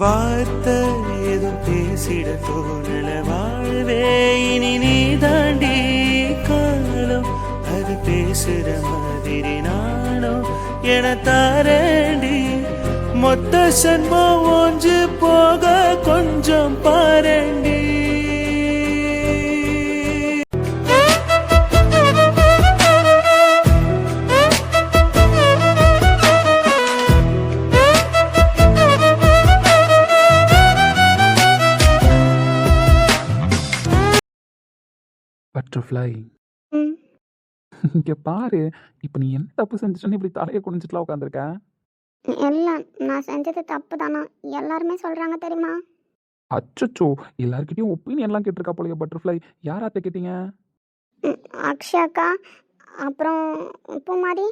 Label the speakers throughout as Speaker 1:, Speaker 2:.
Speaker 1: வார்த்தை ஏதும் பேசிட தோணல வாழ்வே இனி நீ தாண்டி காலம் அது பேசுற மாதிரி நானும் என தாரண்டி மொத்த சன்மம் ஒன்று போக கொஞ்சம் பாரண்டி.
Speaker 2: பட்டர்ஃப்ளை இங்கே பாரு. இப்போ நீ என்ன தப்பு செஞ்சுட்டேன்னு இப்படி தலையை குனிஞ்சிட்டுலாம் உட்காந்துருக்க?
Speaker 3: எல்லாம் நான் செஞ்சது தப்பு தானா எல்லாருமே சொல்கிறாங்க தெரியுமா?
Speaker 2: அச்சச்சோ, எல்லாருக்கிட்டையும் ஒப்பீனியன்லாம் கேட்டிருக்கா போலயே பட்டர்ஃப்ளை. யாராட்ட கேட்டீங்க?
Speaker 3: அக்ஷயாக்கா, அப்புறம் பூமாரி,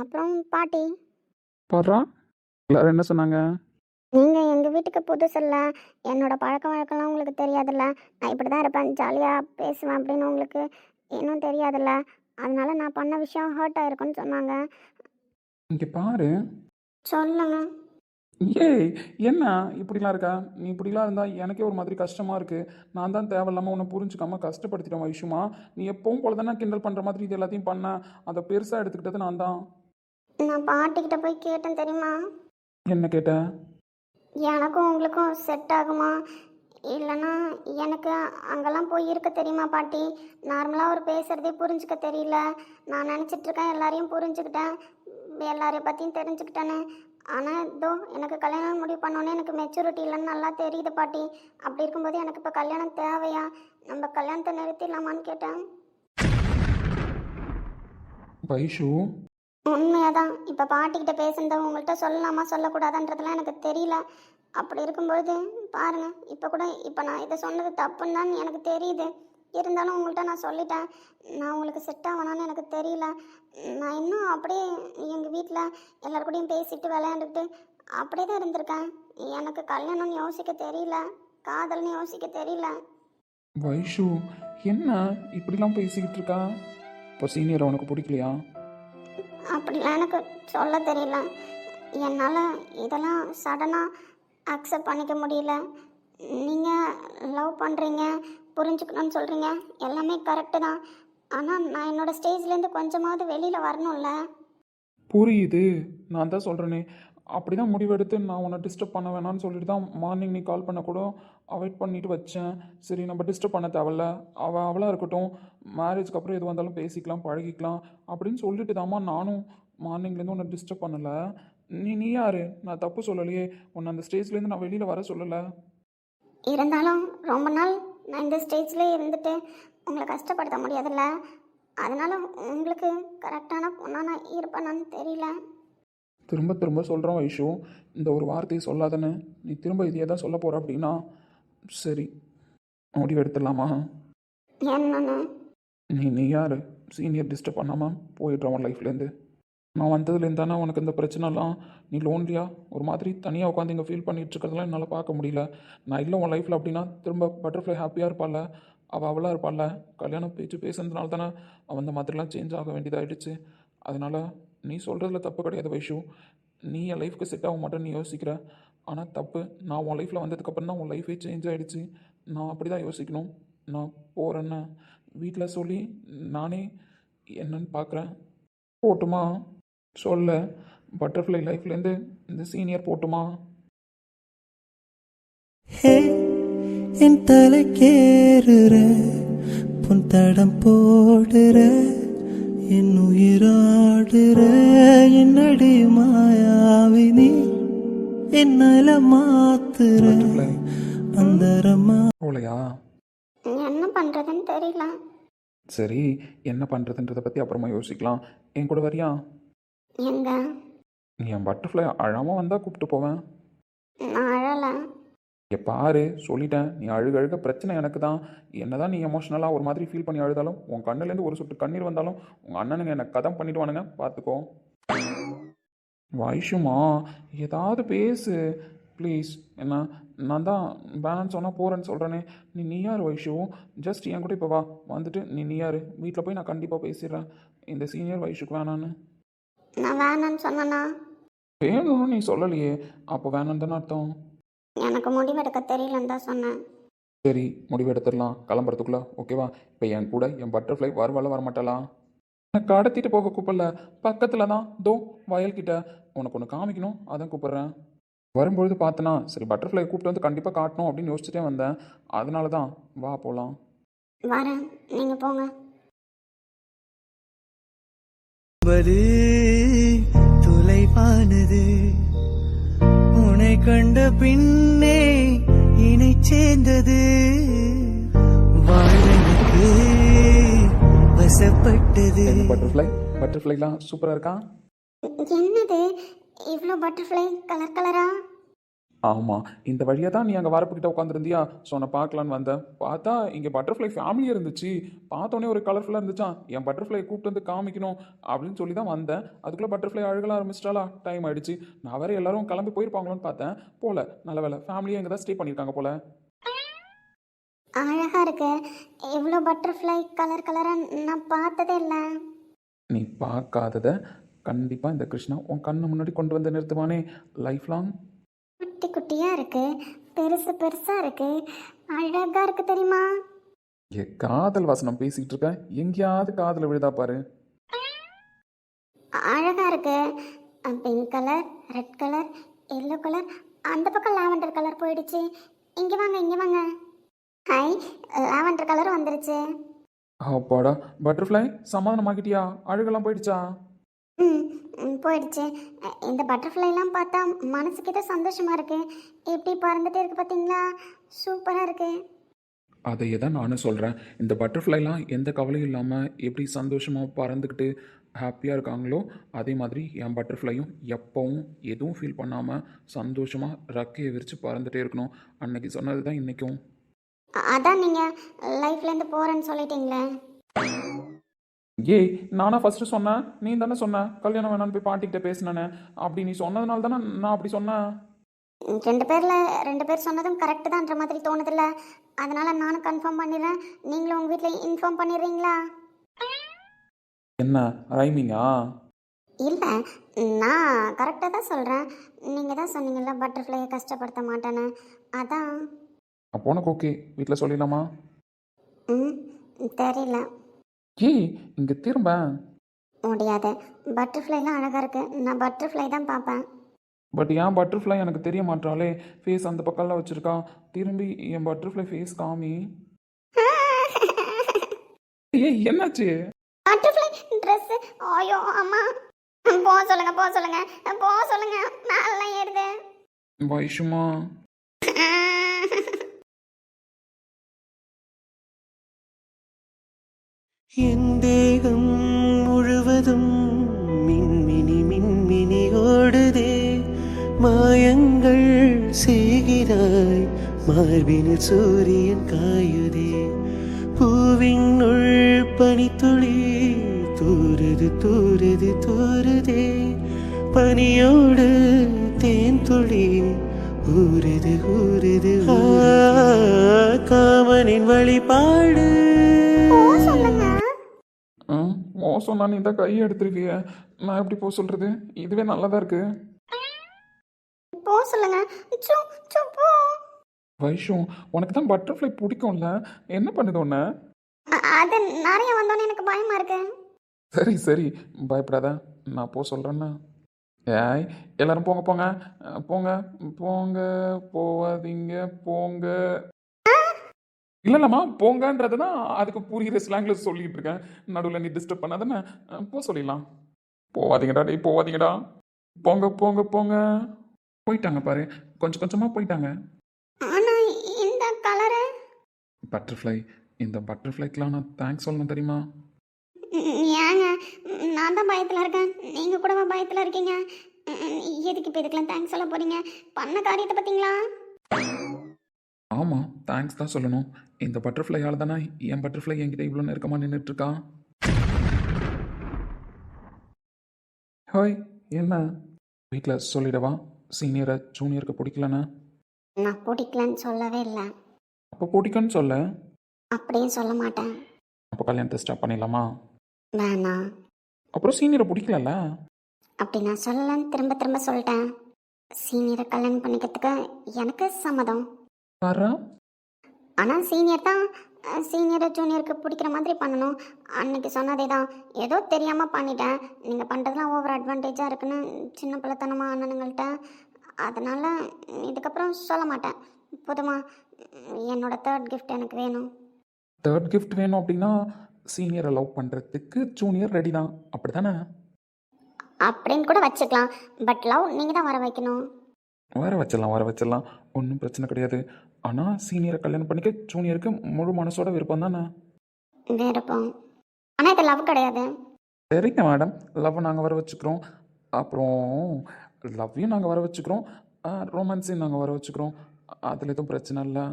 Speaker 3: அப்புறம் பாட்டி.
Speaker 2: பாடுறா, எல்லாரும் என்ன சொன்னாங்க?
Speaker 3: நீங்கள் எங்கள் வீட்டுக்கு புதுசில்ல, என்னோட பழக்க வழக்கம்லாம் உங்களுக்கு தெரியாதுல்ல, நான் இப்படி தான் இருப்பேன், ஜாலியாக பேசுவேன் அப்படின்னு உங்களுக்கு இன்னும் தெரியாதுல்ல, அதனால நான் பண்ண விஷயம் ஹர்ட் ஆயிருக்குன்னு சொன்னாங்க.
Speaker 2: இங்கே பாரு.
Speaker 3: சொல்லுங்க.
Speaker 2: ஏய், என்ன இப்படிலாம் இருக்கா? நீ இப்படிலாம் இருந்தால் எனக்கே ஒரு மாதிரி கஷ்டமாக இருக்குது. நான் தான் தேவையில்லாமல் உன்னை புரிஞ்சுக்காமல் கஷ்டப்படுத்திட்டேன் வைஷுமா. நீ எப்பவும் போல தானே கிண்டல் பண்ணுற மாதிரி இது எல்லாத்தையும் பண்ண. அதை பெருசாக எடுத்துக்கிட்டது நான் தான்.
Speaker 3: நான் பாட்டிக்கிட்ட போய் கேட்டேன் தெரியுமா?
Speaker 2: என்ன கேட்ட?
Speaker 3: எனக்கும் உங்களுக்கும் செட் ஆகுமா, இல்லைன்னா எனக்கு அங்கெல்லாம் போய் இருக்க தெரியுமா பாட்டி? நார்மலாக ஒரு பேசுகிறதே புரிஞ்சுக்க தெரியல. நான் நினச்சிட்ருக்கேன் எல்லாரையும் புரிஞ்சுக்கிட்டேன், எல்லாரையும் பற்றியும் தெரிஞ்சுக்கிட்டேன்னு. ஆனால் இதோ எனக்கு கல்யாணம் முடிவு பண்ணோன்னே எனக்கு மெச்சூரிட்டி இல்லைன்னு நல்லா தெரியுது பாட்டி. அப்படி இருக்கும்போது எனக்கு இப்போ கல்யாணம் தேவையா? நம்ம கல்யாணத்தை நிறுத்திடலாமான்னு கேட்டேன்.
Speaker 2: வைஷு,
Speaker 3: உண்மையாக தான். இப்போ பாட்டிக்கிட்ட பேசுனதை உங்கள்கிட்ட சொல்லலாமா சொல்லக்கூடாதுன்றதுலாம் எனக்கு தெரியல. அப்படி இருக்கும்பொழுது பாருங்கள், இப்போ கூட இப்போ நான் இதை சொன்னது தப்புன்னு தான் எனக்கு தெரியுது. இருந்தாலும் உங்கள்கிட்ட நான் சொல்லிட்டேன், நான் உங்களுக்கு செட் ஆகணும்னு எனக்கு தெரியல. நான் இன்னும் அப்படியே எங்கள் வீட்டில் எல்லாருக்கூடையும் பேசிட்டு விளையாண்டுட்டு அப்படியே தான் இருந்திருக்கேன். எனக்கு கல்யாணம்னு யோசிக்க தெரியல, காதல்னு யோசிக்க தெரியல.
Speaker 2: வைஷு, என்ன இப்படிலாம் பேசிக்கிட்டு இருக்கா? இப்போ சீனியர் உனக்கு பிடிக்கலையா?
Speaker 3: அப்படிலாம் எனக்கு சொல்ல தெரியல. என்னால் இதெல்லாம் சடனாக அக்செப்ட் பண்ணிக்க முடியல. நீங்கள் லவ் பண்ணுறீங்க, புரிஞ்சுக்கணும்னு சொல்கிறீங்க, எல்லாமே கரெக்டு தான். ஆனால் நான் என்னோடய ஸ்டேஜ்லேருந்து கொஞ்சமாவது வெளியில் வரணும்ல.
Speaker 2: புரியுது, நான் தான் சொல்கிறேனே. அப்படி தான் முடிவெடுத்து நான் உன்னை டிஸ்டர்ப் பண்ண வேணாம்னு சொல்லிட்டு தான் மார்னிங் நீ கால் பண்ண கூட அவாய்ட் பண்ணிட்டு வச்சேன். சரி, நம்ம டிஸ்டர்ப் பண்ண தேவையில்ல, அவளாக இருக்கட்டும், மேரேஜ்க்கு அப்புறம் எது வந்தாலும் பேசிக்கலாம், பழகிக்கலாம் அப்படின்னு சொல்லிட்டு தாம்மா நானும் மார்னிங்லேருந்து உன்னை டிஸ்டர்ப் பண்ணலை. நீ யார்? நான் தப்பு சொல்லலையே, உன்னை அந்த ஸ்டேஜ்லேருந்து நான் வெளியில் வர சொல்லலை.
Speaker 3: இருந்தாலும் ரொம்ப நாள் நான் இந்த ஸ்டேஜ்லேயே இருந்துட்டு உங்களை கஷ்டப்படுத்த முடியாதுல்ல, அதனால் உங்களுக்கு கரெக்டான பொண்ணாக நான் இருப்பேனான்னு தெரியல.
Speaker 2: திரும்ப திரும்ப சொல்கிறோம் வைஷு, இந்த ஒரு வார்த்தையை சொல்லாதானே. நீ திரும்ப இதையே தான் சொல்ல போகிற அப்படின்னா சரி, முடிவு எடுத்துடலாமா?
Speaker 3: என்னன்னு?
Speaker 2: நீ யார்? சீனியர் டிஸ்டர்ப் பண்ணாமல் போயிடுற உன் லைஃப்லேருந்து. நான் வந்ததுலேருந்து தானே உனக்கு இந்த பிரச்சனைலாம். நீ லோன்லியாக ஒரு மாதிரி தனியாக உட்காந்து இங்கே ஃபீல் பண்ணிகிட்டு இருக்கிறதெல்லாம் என்னால் பார்க்க முடியல. நான் இல்லை உன் லைஃப்பில் அப்படின்னா திரும்ப பட்டர்ஃப்ளை ஹாப்பியாக இருப்பாள்ல, அவளாக இருப்பாள்ல. கல்யாணம் பேச்சு பேசுனதுனால தானே அவன் அந்த மாதிரிலாம் சேஞ்ச் ஆக வேண்டியதாகிடுச்சு. அதனால் நீ சொல்கிறதுல தப்பு கிடையாது வைஷு. நீ என் லைஃப்க்கு செட் ஆக மாட்டேன்னு நீ யோசிக்கிற. ஆனால் தப்பு, நான் உன் லைஃப்பில் வந்ததுக்கப்புறம் தான் உன் லைஃபே சேஞ்ச் ஆகிடுச்சு. நான் அப்படி தான் யோசிக்கணும். நான் போகிறேன்னு வீட்டில் சொல்லி நானே என்னன்னு பார்க்குறேன். போட்டுமா? சொல்ல, பட்டர்ஃப்ளை லைஃப்லேருந்து இந்த சீனியர் போட்டுமா?
Speaker 1: ஹே, என் தலைக்கேறுற பொன் தடம் போடுற என் உயிராடுற என்னடி மாயாவினி என்னால மாத்துற அந்தரமா
Speaker 2: போலையா?
Speaker 3: என்ன பண்ணுறதுன்னு தெரியல.
Speaker 2: சரி, என்ன பண்ணுறதுன்றதை பற்றி அப்புறமா யோசிக்கலாம். என் கூட வரியா?
Speaker 3: எங்க?
Speaker 2: நீ என் பட்டர்ஃப்ளை அழாமல் வந்தால் கூப்பிட்டு போவேன்.
Speaker 3: நான் அழலை.
Speaker 2: இங்கே பாரு, சொல்லிட்டேன், நீ அழுக பிரச்சனை எனக்கு தான். என்ன தான் நீ எமோஷ்னலாக ஒரு மாதிரி ஃபீல் பண்ணி அழுதாலும், உன் கண்ணுலேருந்து ஒரு சொட்டு கண்ணீர் வந்தாலும் உங்கள் அண்ணனுங்க என்னை கதம் பண்ணிவிடுவானுங்க, பார்த்துக்கோ. வைஷுமா, ஏதாவது பேசு ப்ளீஸ். என்ன, நான் தான் வேணான்னு சொன்னால் போகிறேன்னு சொல்கிறேனே. நீ யார் வைஷு? ஜஸ்ட் என் கூட இப்போ வா, வந்துட்டு நீ யார்? வீட்டில் போய் நான் கண்டிப்பாக பேசிடுறேன் இந்த சீனியர் வைஷுக்கு வேணான்னு.
Speaker 3: நான் வேணான்னு சொன்னேன்னா?
Speaker 2: வேணும்னு நீ சொல்லலையே, அப்போ வேணான்னு தானே அர்த்தம்.
Speaker 3: எனக்கு முடிவெடுக்க தெரியலன்னு தான் சொன்னேன்.
Speaker 2: சரி, முடிவு எடுத்துடலாம் கிளம்புறதுக்குள்ள, ஓகேவா? இப்போ என் கூட என் பட்டர்ஃப்ளை வருவாள வரமாட்டாளா? நான் கடத்திட்டு போக கூப்பிடல, பக்கத்தில் தான் தோ வயல்கிட்ட. உனக்கு ஒன்று காமிக்கணும், அதான் கூப்பிட்றேன். வரும்பொழுது பார்த்தனா சரி பட்டர்ஃப்ளை கூப்பிட்டு வந்து கண்டிப்பாக காட்டணும் அப்படின்னு யோசிச்சுட்டே வந்தேன். அதனால தான் வா போகலாம்.
Speaker 3: வரேன், நீங்கள் போங்க.
Speaker 1: என்பது தொலைவானது உன்னை கண்ட பின்னே இணை சேர்ந்தது வாழ்வனுக்கு வசப்பட்டது.
Speaker 2: பட்டர்ஃப்ளை பட்டர்ஃப்ளைலாம் சூப்பராக இருக்கா?
Speaker 3: என்னது இவ்வளோ பட்டர்ஃப்ளை கலர் கலரா?
Speaker 2: ஆமாம், இந்த வழியாக தான் நீ அங்கே வரப்புக்கிட்ட உட்காந்துருந்தியா? ஸோ நான் பார்க்கலான்னு வந்தேன். பார்த்தா இங்கே பட்டர்ஃப்ளை ஃபேமிலியே இருந்துச்சு. பார்த்தோன்னே ஒரு கலர்ஃபுல்லாக இருந்துச்சான். என் பட்டர்ஃப்ளை கூப்பிட்டு வந்து காமிக்கணும் அப்படின்னு சொல்லி தான் வந்தேன். அதுக்குள்ளே பட்டர்ஃப்ளை அழுகலாம் ஆரம்பிச்சிட்டாலா? டைம் ஆயிடுச்சு. நான் வேறு எல்லாரும் கிளம்பி போயிருப்பாங்களோன்னு பார்த்தேன். போல நல்ல வேலை, ஃபேமிலியே இங்கே தான் ஸ்டே பண்ணியிருக்காங்க போல.
Speaker 3: அழகா இருக்கு. இவ்வளோ பட்டர்ஃப்ளை கலர் கலராக நான் பார்த்ததே இல்லை.
Speaker 2: நீ பார்க்காததை கண்டிப்பாக இந்த கிருஷ்ணா உன் கண்ணு முன்னாடி கொண்டு வந்து நிறுத்துவானே லைஃப் லாங்.
Speaker 3: குட்டி குட்டியாக இருக்கு, பெருசு பெருசாக இருக்கு, அழகா இருக்கு தெரியுமா?
Speaker 2: காதல் வாசனம் பேசிக்கிட்டு இருக்கேன், எங்கேயாவது காதல் விழுதா பாரு.
Speaker 3: அழகா இருக்கு. Pink colour, red colour, yellow colour, அந்த பக்கம் லாவெண்டர் கலர் போயிடுச்சு. இங்கே வாங்க, இங்கே வாங்க. ஹை, லாவெண்டர் கலர் வந்துருச்சு.
Speaker 2: அப்பாடா, பட்டர்ஃப்ளை சமாதானமாக்கிட்டியா? அழுகெல்லாம் போயிடுச்சா?
Speaker 3: போயிடுச்சு. இந்த பட்டர்ஃப்ளைலாம் பார்த்தா மனசுக்கு ஏதோ சந்தோஷமா இருக்கு. எப்படி பறந்துட்டே இருக்கு பார்த்தீங்களா? சூப்பராக இருக்கு.
Speaker 2: அதையே தான் நானும் சொல்கிறேன். இந்த பட்டர்ஃப்ளைலாம் எந்த கவலையும் இல்லாமல் எப்படி சந்தோஷமாக பறந்துக்கிட்டு ஹாப்பியாக இருக்காங்களோ அதே மாதிரி என் பட்டர்ஃப்ளையும் எப்போவும் எதுவும் ஃபீல் பண்ணாமல் சந்தோஷமாக ரெக்கையை விரித்து பறந்துகிட்டே இருக்கணும். அன்னைக்கு சொன்னது தான் இன்றைக்கும்.
Speaker 3: அதான் நீங்கள் லைஃப்லேருந்து போகிறேன்னு சொல்லிட்டீங்களே.
Speaker 2: ஏய், நானா ஃபஸ்ட்டு சொன்னேன்? நீ தானே சொன்ன கல்யாணம் வேணான்னு போய் பாட்டிக்கிட்ட பேசினேன்னு. அப்படி நீ சொன்னதுனால தானே நான் அப்படி சொன்னேன்.
Speaker 3: 2 பேரில் 2 பேர் சொன்னதும் கரெக்டு தான்ற மாதிரி தோணுதில்ல. அதனால் நானும் கன்ஃபார்ம் பண்ணிடுறேன். நீங்களும் உங்கள் வீட்டில் இன்ஃபார்ம் பண்ணிடுறீங்களா?
Speaker 2: என்ன ரைமிங்கா?
Speaker 3: இல்லை, நான் கரெக்டாக தான் சொல்கிறேன். நீங்கள் தான் சொன்னீங்கல்ல பட்டர்ஃப்ளையை கஷ்டப்படுத்த மாட்டேன்னு. அதான்.
Speaker 2: அப்போ உனக்கு ஓகே, வீட்டில் சொல்லிடலாமா?
Speaker 3: ம் தெரியல.
Speaker 2: ஏய், இங்கே திரும்ப.
Speaker 3: முடியாது. பட்டர்ஃப்ளைலாம் அழகாக இருக்கு. நான் பட்டர்ஃப்ளை தான் பார்ப்பேன்.
Speaker 2: பட் ஏன் பட்டர்ஃப்ளை எனக்கு தெரிய மாட்டாளே? ஃபேஸ் அந்த பக்கம்லாம் வச்சுருக்கா. திரும்பி என் பட்டர்ஃப்ளை ஃபேஸ் காமி. ஏய், என்னாச்சு?
Speaker 3: Butterfly dress. ஐயோ அம்மா, போக சொல்லுங்க, போக சொல்லுங்க, போக சொல்லுங்க. மேலாம் ஏறுது.
Speaker 2: வைஷுமா,
Speaker 1: என் தேகம் முழுவதும் மின்மினி மின்மினி ஓடுதே மாயங்கள் செய்கிறாய் மார்பினில் சூரியன் காயுதே பூவினுள் பனித்துளி தூறுது தூறுது தூறுதே பனியோடு தேன் துளி ஊறுது ஊறுது காமனின் வழிபாடு.
Speaker 3: போக சொல்லுங்க.
Speaker 2: மோசம் நான் நீ தான் கையை எடுத்துருக்கிய. நான் எப்படி போக சொல்கிறது? இதுவே நல்லதாக இருக்கு.
Speaker 3: போக சொல்லுங்க. சு சு போ.
Speaker 2: வைஷு, உனக்கு தான் பட்டர்ஃப்ளை பிடிக்கும்ல, என்ன பண்ணுது உன்ன?
Speaker 3: அது நிறைய வந்தோன்னே எனக்கு பயமா இருக்கு.
Speaker 2: சரி சரி, பயப்படாத, நான் போக சொல்கிறேன்னா. ஏய், எல்லாரும் போங்க போங்க போங்க போங்க, போவாதீங்க போங்க. இல்லைல்லம்மா, போங்கன்றது தான் அதுக்கு புரிகிற ஸ்லாங்கில் சொல்லிகிட்டு இருக்கேன். நடுவில் நீ டிஸ்டர்ப் பண்ணாதானே போ சொல்லிடலாம். போவாதீங்கடா டேய், போவாதீங்கடா. போங்க போங்க போங்க. போயிட்டாங்க பாரு, கொஞ்சம் கொஞ்சமாக போயிட்டாங்க.
Speaker 3: ஆனா இந்த கலரு.
Speaker 2: பட்டர்ஃப்ளை, இந்த பட்டர்ஃப்ளைக்கெலாம் நான் தேங்க்ஸ் சொல்லணும் தெரியுமா?
Speaker 3: ஏங்க, நான் தான் பயத்தில் இருக்கேன். நீங்கள் கூடவா பயத்தில் இருக்கீங்க? எதுக்கு இப்போ இதுக்கெல்லாம் தேங்க்ஸ் சொல்ல போகிறீங்க? பண்ண காரியத்தை பார்த்தீங்களா?
Speaker 2: ஆமாம், தேங்க்ஸ் தான் சொல்லணும். இந்த பட்டர்ஃப்ளையால் தானே என் பட்டர்ஃப்ளை என்கிட்ட இவ்வளோ நெருக்கமாக நின்றுட்டுருக்கா. ஹாய், என்ன வீட்டில் சொல்லிடவா சீனியரை ஜூனியருக்கு பிடிக்கலன்னு?
Speaker 3: நான் பிடிக்கலன்னு சொல்லவே இல்லை.
Speaker 2: அப்போ பிடிக்குன்னு சொல்ல.
Speaker 3: அப்படியும் சொல்ல மாட்டேன்.
Speaker 2: அப்போ கல்யாணத்தை ஸ்டாப் பண்ணிடலாமா?
Speaker 3: வேணாம்.
Speaker 2: அப்புறம் சீனியரை பிடிக்கலல்ல?
Speaker 3: அப்படி நான் சொல்லலன்னு திரும்ப திரும்ப சொல்லிட்டேன். சீனியரை கல்யாணம் பண்ணிக்கிறதுக்கு எனக்கு சம்மதம்.
Speaker 2: வர
Speaker 3: ஆனால் சீனியர் தான் சீனியரை ஜூனியருக்கு பிடிக்கிற மாதிரி பண்ணணும். அன்னைக்கு சொன்னதே தான். ஏதோ தெரியாமல் பண்ணிட்டேன். நீங்கள் பண்ணுறதுலாம் ஓவர் அட்வான்டேஜாக இருக்குன்னு சின்ன பிள்ளைத்தனமாக அண்ணனுங்கள்ட்ட. அதனால் இதுக்கப்புறம் சொல்ல மாட்டேன். போதுமா? என்னோட தேர்ட் கிஃப்ட் எனக்கு வேணும்.
Speaker 2: தேர்ட் கிஃப்ட் வேணும் அப்படின்னா சீனியரை லவ் பண்ணுறதுக்கு ஜூனியர் ரெடி தான், அப்படி தானே?
Speaker 3: அப்படின்னு கூட வச்சுக்கலாம். பட் லவ் நீங்கள் தான் வர வைக்கணும்.
Speaker 2: வர வச்சிடலாம், ஒன்றும் பிரச்சனை கிடையாது. ஆனால் சீனியரை கல்யாணம் பண்ணிக்க ஜூனியருக்கு முழு மனசோட விருப்பம் தானே?
Speaker 3: விருப்பம். ஆனால் இது லவ் கிடையாது.
Speaker 2: சரிங்க மேடம், லவ் நாங்கள் வர வச்சுக்கிறோம். அப்புறம் லவ்வையும் நாங்கள் வர வச்சுக்கிறோம், ரொமான்ஸையும் நாங்கள் வர வச்சுக்கிறோம். அதில் எதுவும் பிரச்சனை இல்லை.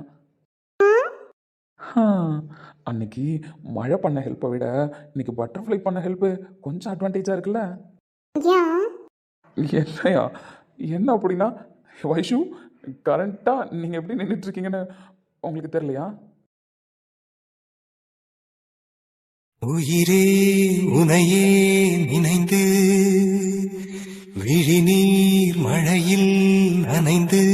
Speaker 2: அன்னைக்கு மழை பண்ண ஹெல்ப்பை விட இன்னைக்கு பட்டர்ஃப்ளை பண்ண ஹெல்ப்பு கொஞ்சம் அட்வான்டேஜாக இருக்குல்ல?
Speaker 3: ஏன்?
Speaker 2: என்னையா என்ன அப்படின்னா, வைஷு கரண்ட்டாக நீங்கள் எப்படி நின்றுட்டுருக்கீங்கன்னு உங்களுக்கு தெரியலையா?
Speaker 1: உயிரே உனையே நினைந்து விழிநீர் மழையில் நனைந்து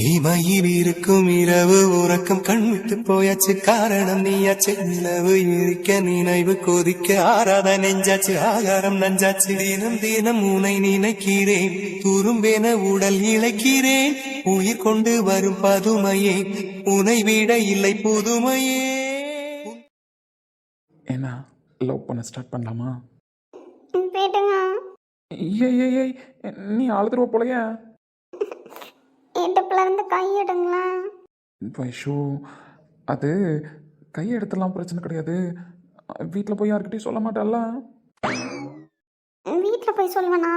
Speaker 1: இமையில் இருக்கும் இரவு உறக்கம் கண் விட்டு போயாச்சு. காரணம் நீயாச்சு. நிலவு எரிக்க நினைவு கொதிக்க ஆறாத நெஞ்சாச்சு. ஆகாரம் நஞ்சாச்சு. தினம் தினம் உனை நினைக்கிறேன். துரும்பென உடல் இழைக்கிறேன். உயிர் கொண்டு வரும் பதுமையே உனை விட இல்லை புதுமையே.
Speaker 2: என்ன லவ் பண்ண ஸ்டார்ட் பண்ணலாமா?
Speaker 3: போயிட்டுங்க.
Speaker 2: ஏய் நீ அழுதுருவ போலையே.
Speaker 3: இடுப்புல இருந்து கை எடுங்களேன்.
Speaker 2: வைஷு அது கையை எடுத்துலாம் பிரச்சனை கிடையாது. வீட்டில் போய் யார்கிட்டயும் சொல்ல மாட்டல்ல?
Speaker 3: வீட்டில் போய் சொல்லுவேனா?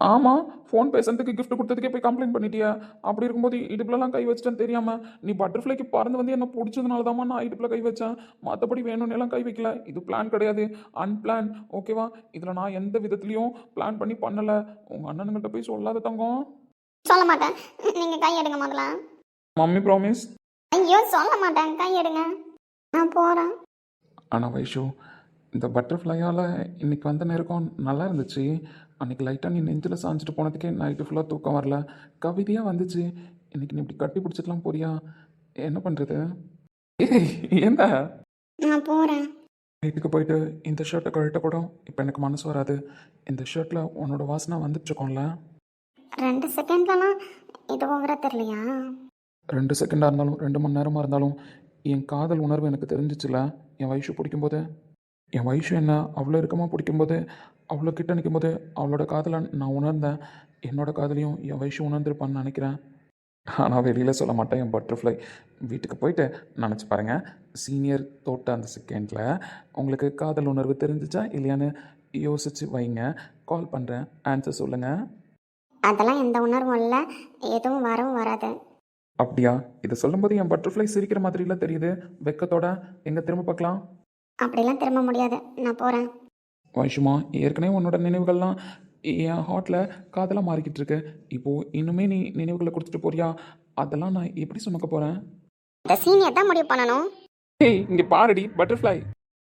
Speaker 2: ஆமாம், ஃபோன் பேசுறதுக்கு கிஃப்ட் கொடுத்ததுக்கே போய் கம்ப்ளைண்ட் பண்ணிட்டியா? அப்படி இருக்கும்போது இடுப்புலலாம் கை வச்சிட்டேன்னு தெரியாமல் நீ பட்டர்ஃப்ளைக்கு பறந்து வந்து என்ன பிடிச்சதுனால தான் நான் இடுப்பில் கை வச்சேன். மற்றபடி வேணும்னு எல்லாம் கை வைக்கல. இது பிளான் கிடையாது, அன்பிளான். ஓகேவா? இதில் நான் எந்த விதத்துலையும் பிளான் பண்ணி பண்ணலை. உங்கள் அண்ணனுங்கள்ட்ட போய் சொல்லாத தங்கம்.
Speaker 3: சொல்ல மாட்டேன். நீங்கள் கை எடுங்க முதல்ல.
Speaker 2: Mummy promise.
Speaker 3: ஐயோ சொல்ல மாட்டேன். கை எடுங்க. நான் போகிறேன்.
Speaker 2: ஆனால் வைஷு இந்த பட்டர்ஃப்ளையால் இன்னைக்கு வந்த நேரம் நல்லா இருந்துச்சு. அன்றைக்கி லைட்டாக நீ நெஞ்சில் சாஞ்சிட்டு போனதுக்கே நைட்டு ஃபுல்லாக தூக்கம் வரல. கவிதையாக வந்துச்சு. இன்னைக்கு நீ இப்படி கட்டி பிடிச்சிட்டுலாம் போறியா? என்ன பண்ணுறது? ஏய் என்ன?
Speaker 3: நான் போகிறேன்.
Speaker 2: வீட்டுக்கு போயிட்டு இந்த ஷர்ட்டை கழட்ட கூட இப்போ எனக்கு மனசு வராது. இந்த ஷர்ட்டில் உன்னோட வாசனை வந்துட்டுருக்கோம்ல.
Speaker 3: 2 செகண்ட்லலாம் இது ஓவரா தெரியலையா?
Speaker 2: 2 செகண்டாக இருந்தாலும் 2 மணி நேரமாக இருந்தாலும் என் காதல் உணர்வு எனக்கு தெரிஞ்சிச்சுல. என் வைஷு பிடிக்கும்போது, என் வைஷு என்ன அவ்வளோ இறுக்கமாக பிடிக்கும்போது, அவ்வளோ கிட்ட நிற்கும்போது அவளோட காதலை நான் உணர்ந்தேன். என்னோட காதலையும் என் வைஷு உணர்ந்துருப்பான்னு நினைக்கிறேன். ஆனால் வெளியில் சொல்ல மாட்டேன் என் பட்டர்ஃப்ளை. வீட்டுக்கு போயிட்டு நினச்சி பாருங்கள், சீனியர் தோட்ட அந்த செகண்டில் உங்களுக்கு காதல் உணர்வு தெரிஞ்சிச்சா இல்லையான்னு யோசிச்சு வைங்க. கால் பண்ணுறேன், ஆன்சர் சொல்லுங்கள்.
Speaker 3: அதெல்லாம் எந்த உணர்வும் இல்லை. எதுவும் வரவும் வராது.
Speaker 2: அப்படியா? இதை சொல்லும்போது என் பட்டர்ஃப்ளை சிரிக்கிற மாதிரிலாம் தெரியுது வெக்கத்தோட. எங்கே திரும்ப பார்க்கலாம்?
Speaker 3: அப்படிலாம் திரும்ப முடியாது. நான் போகிறேன்.
Speaker 2: வைஷுமா, ஏற்கனவே உன்னோட நினைவுகள்லாம் என் ஹார்ட்டில் காதலாக மாறிக்கிட்டு இருக்கு. இப்போது இன்னுமே நீ நினைவுகளை கொடுத்துட்டு போறியா? அதெல்லாம் நான் எப்படி சுமக்க போகிறேன்?
Speaker 3: இந்த சீனியர் தான் முடிவு பண்ணணும்.
Speaker 2: ஏய் இங்கே பாருடி பட்டர்ஃப்ளை.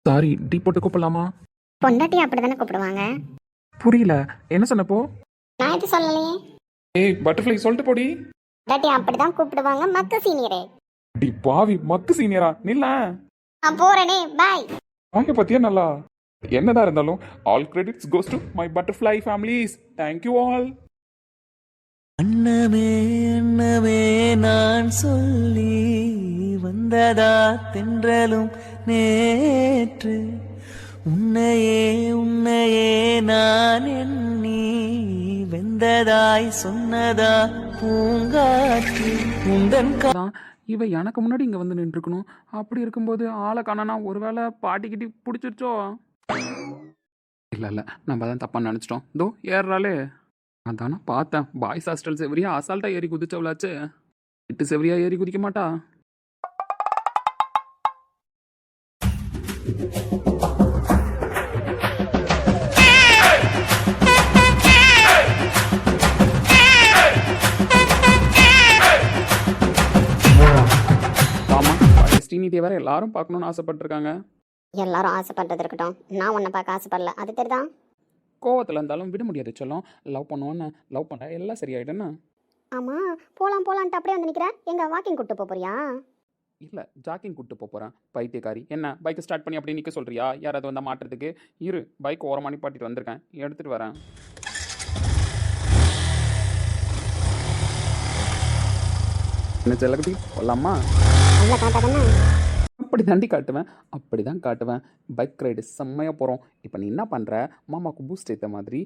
Speaker 2: சாரி, டீ போட்டு கூப்பிடலாமா?
Speaker 3: பொண்டாட்டி அப்படி தானே கூப்பிடுவாங்க.
Speaker 2: புரியல, என்ன சொன்னப்போ?
Speaker 3: நான் எது சொல்லலையே.
Speaker 2: ஏய் பட்டர்ஃப்ளை சொல்லிட்டு போடி.
Speaker 3: பொண்டாட்டி அப்படி தான் கூப்பிடுவாங்க மத்த சீனியரே.
Speaker 2: டி பாவி, மக்கு சீனியரா? நில்ல.
Speaker 3: நான் போகிறேனே. பாய்.
Speaker 2: வாங்க பத்தியா நல்லா. என்னதான் இருந்தாலும் all credits goes to my butterfly families. Thank you all.
Speaker 1: அன்னமே அன்னமே நான் சொல்லி வந்ததா தென்றலும் நேற்று. உன்னையே உன்னையே நான் எண்ணி வெந்ததாய் சொன்னதா பூங்காற்று. உந்தன்
Speaker 2: இவ எனக்கு முன்னாடி இங்கே வந்து நின்றுருக்கணும். அப்படி இருக்கும்போது ஆளை காணனா ஒருவேளை பாட்டிக்கிட்டி பிடிச்சிருச்சோ? இல்லை நம்ம தான் தப்பாக நினச்சிட்டோம். இதோ ஏறுறாளே. அதானே பார்த்தேன். பாய்ஸ் ஹாஸ்டல் செவரியா அசால்ட்டாக ஏறி குதிச்சவளாச்சு. இட்டு செவரியா ஏறி குதிக்க மாட்டா. ஆமாம், ஸ்ரீநிதியை வேற எல்லாரும் பார்க்கணுன்னு ஆசைப்பட்டிருக்காங்க.
Speaker 3: எல்லாரும் ஆசைப்படுறது இருக்கட்டும். நான் உன்னை பார்க்க ஆசைப்படல. அது தெரியுதா?
Speaker 2: கோவத்தில் இருந்தாலும் விட முடியாது செல்லம். லவ் பண்ணுவோன்னு லவ் பண்ண எல்லாம் சரியாயிடுன்னு.
Speaker 3: ஆமாம், போகலான்ட்டு அப்படியே வந்து நிற்கிறேன். எங்கே வாக்கிங் கூப்பிட்டு போறியா?
Speaker 2: இல்லை, ஜாக்கிங் கூப்பிட்டு போகிறேன். பைத்தியக்காரி, என்ன பைக்கை ஸ்டார்ட் பண்ணி அப்படி நிற்க சொல்கிறியா? யாராவது வந்தால் மாட்டுறதுக்கு? இரு, பைக் ஓரமாக நிப்பாட்டிட்டு வந்திருக்கேன், எடுத்துகிட்டு வரேன். என்ன செல்லக்குட்டி, போகலாமா?
Speaker 3: நல்லா காட்டாதானே?
Speaker 2: அப்படி தாண்டி காட்டுவேன், அப்படி தான் காட்டுவேன். பைக் ரைடு செம்மையாக போகிறோம். இப்போ நீ என்ன பண்ணுற? மாமாவுக்கு பூஸ்ட் ஏற்ற மாதிரி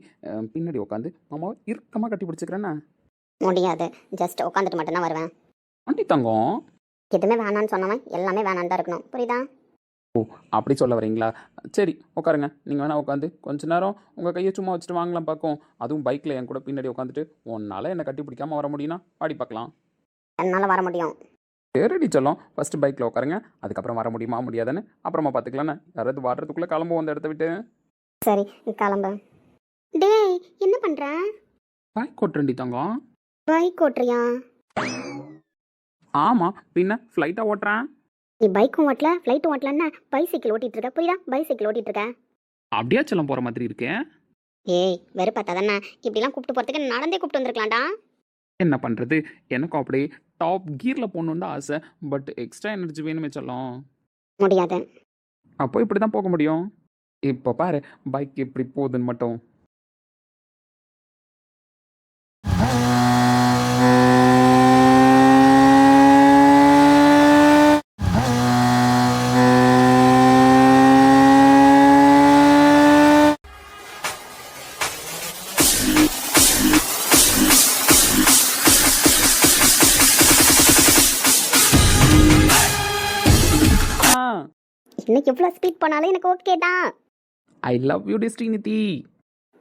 Speaker 2: பின்னாடி உட்காந்து மாமாவை இறுக்கமாக கட்டி பிடிச்சிக்கிறேன்னா?
Speaker 3: முடியாது, ஜஸ்ட் உட்காந்துட்டு மட்டும்தான் வருவேன்.
Speaker 2: ஆண்டி தங்கம்,
Speaker 3: எதுவுமே வேணான்னு சொன்னவன் எல்லாமே வேணான்னு தான் இருக்கணும், புரியுதா?
Speaker 2: அப்படி சொல்ல வரீங்களா? சரி உட்காருங்க. நீங்கள் வேணால் உட்காந்து கொஞ்ச நேரம் உங்கள் கையை சும்மா வச்சுட்டு வாங்கலாம் பார்க்கும். அதுவும் பைக்கில் என் கூட பின்னாடி உட்காந்துட்டு உன்னால் என்னை கட்டி பிடிக்காமல் வர முடியும்னா பாடி பார்க்கலாம்.
Speaker 3: என்னால் வர முடியும்.
Speaker 2: சரிடி சொல்லும், ஃபஸ்ட்டு பைக்கில் உட்காருங்க, அதுக்கப்புறம் வர முடியுமா முடியாதுன்னு அப்புறமா பார்த்துக்கலான்னு. யாராவது வர்றதுக்குள்ளே கிளம்புவோம் அந்த இடத்த விட்டு.
Speaker 3: சரி கிளம்பு. டேய், என்ன பண்ணுற?
Speaker 2: பைக் ஓட்டுறேன்டி தங்கம்.
Speaker 3: பைக் ஓட்டுறியா?
Speaker 2: ஆமாம், பின்ன ஃப்ளைட்டாக ஓட்டுறேன்.
Speaker 3: நீ பைக்கும் ஓட்டல, ஃப்ளைட்டும் ஓட்டலன்னா பைசைக்கிள் ஓட்டிட்டு இருக்க, புரியுதா? பைசைக்கிள் ஓட்டிட்டு இருக்க.
Speaker 2: அப்படியே செல்லம் போகிற மாதிரி இருக்கேன்.
Speaker 3: ஏய், வெறுப்பாத்தா தானே? இப்படிலாம் கூப்பிட்டு போகிறதுக்கு நடந்தே கூப்பிட்டு வந்திருக்கலாம்டா.
Speaker 2: என்ன பண்ணுறது, எனக்கும் அப்படியே டாப் கியரில் போகணுன்னு தான் ஆசை. பட் எக்ஸ்ட்ரா எனர்ஜி வேணுமே செல்லம்.
Speaker 3: முடியாது.
Speaker 2: அப்போ இப்படி தான் போக முடியும். இப்போ பாரு பைக் எப்படி போகுதுன்னு மட்டும்.
Speaker 3: இன்னைக்கு எவ்வளோ ஸ்பீட் போனாலும் எனக்கு ஓகே தான்.
Speaker 2: I love you Srinidhi.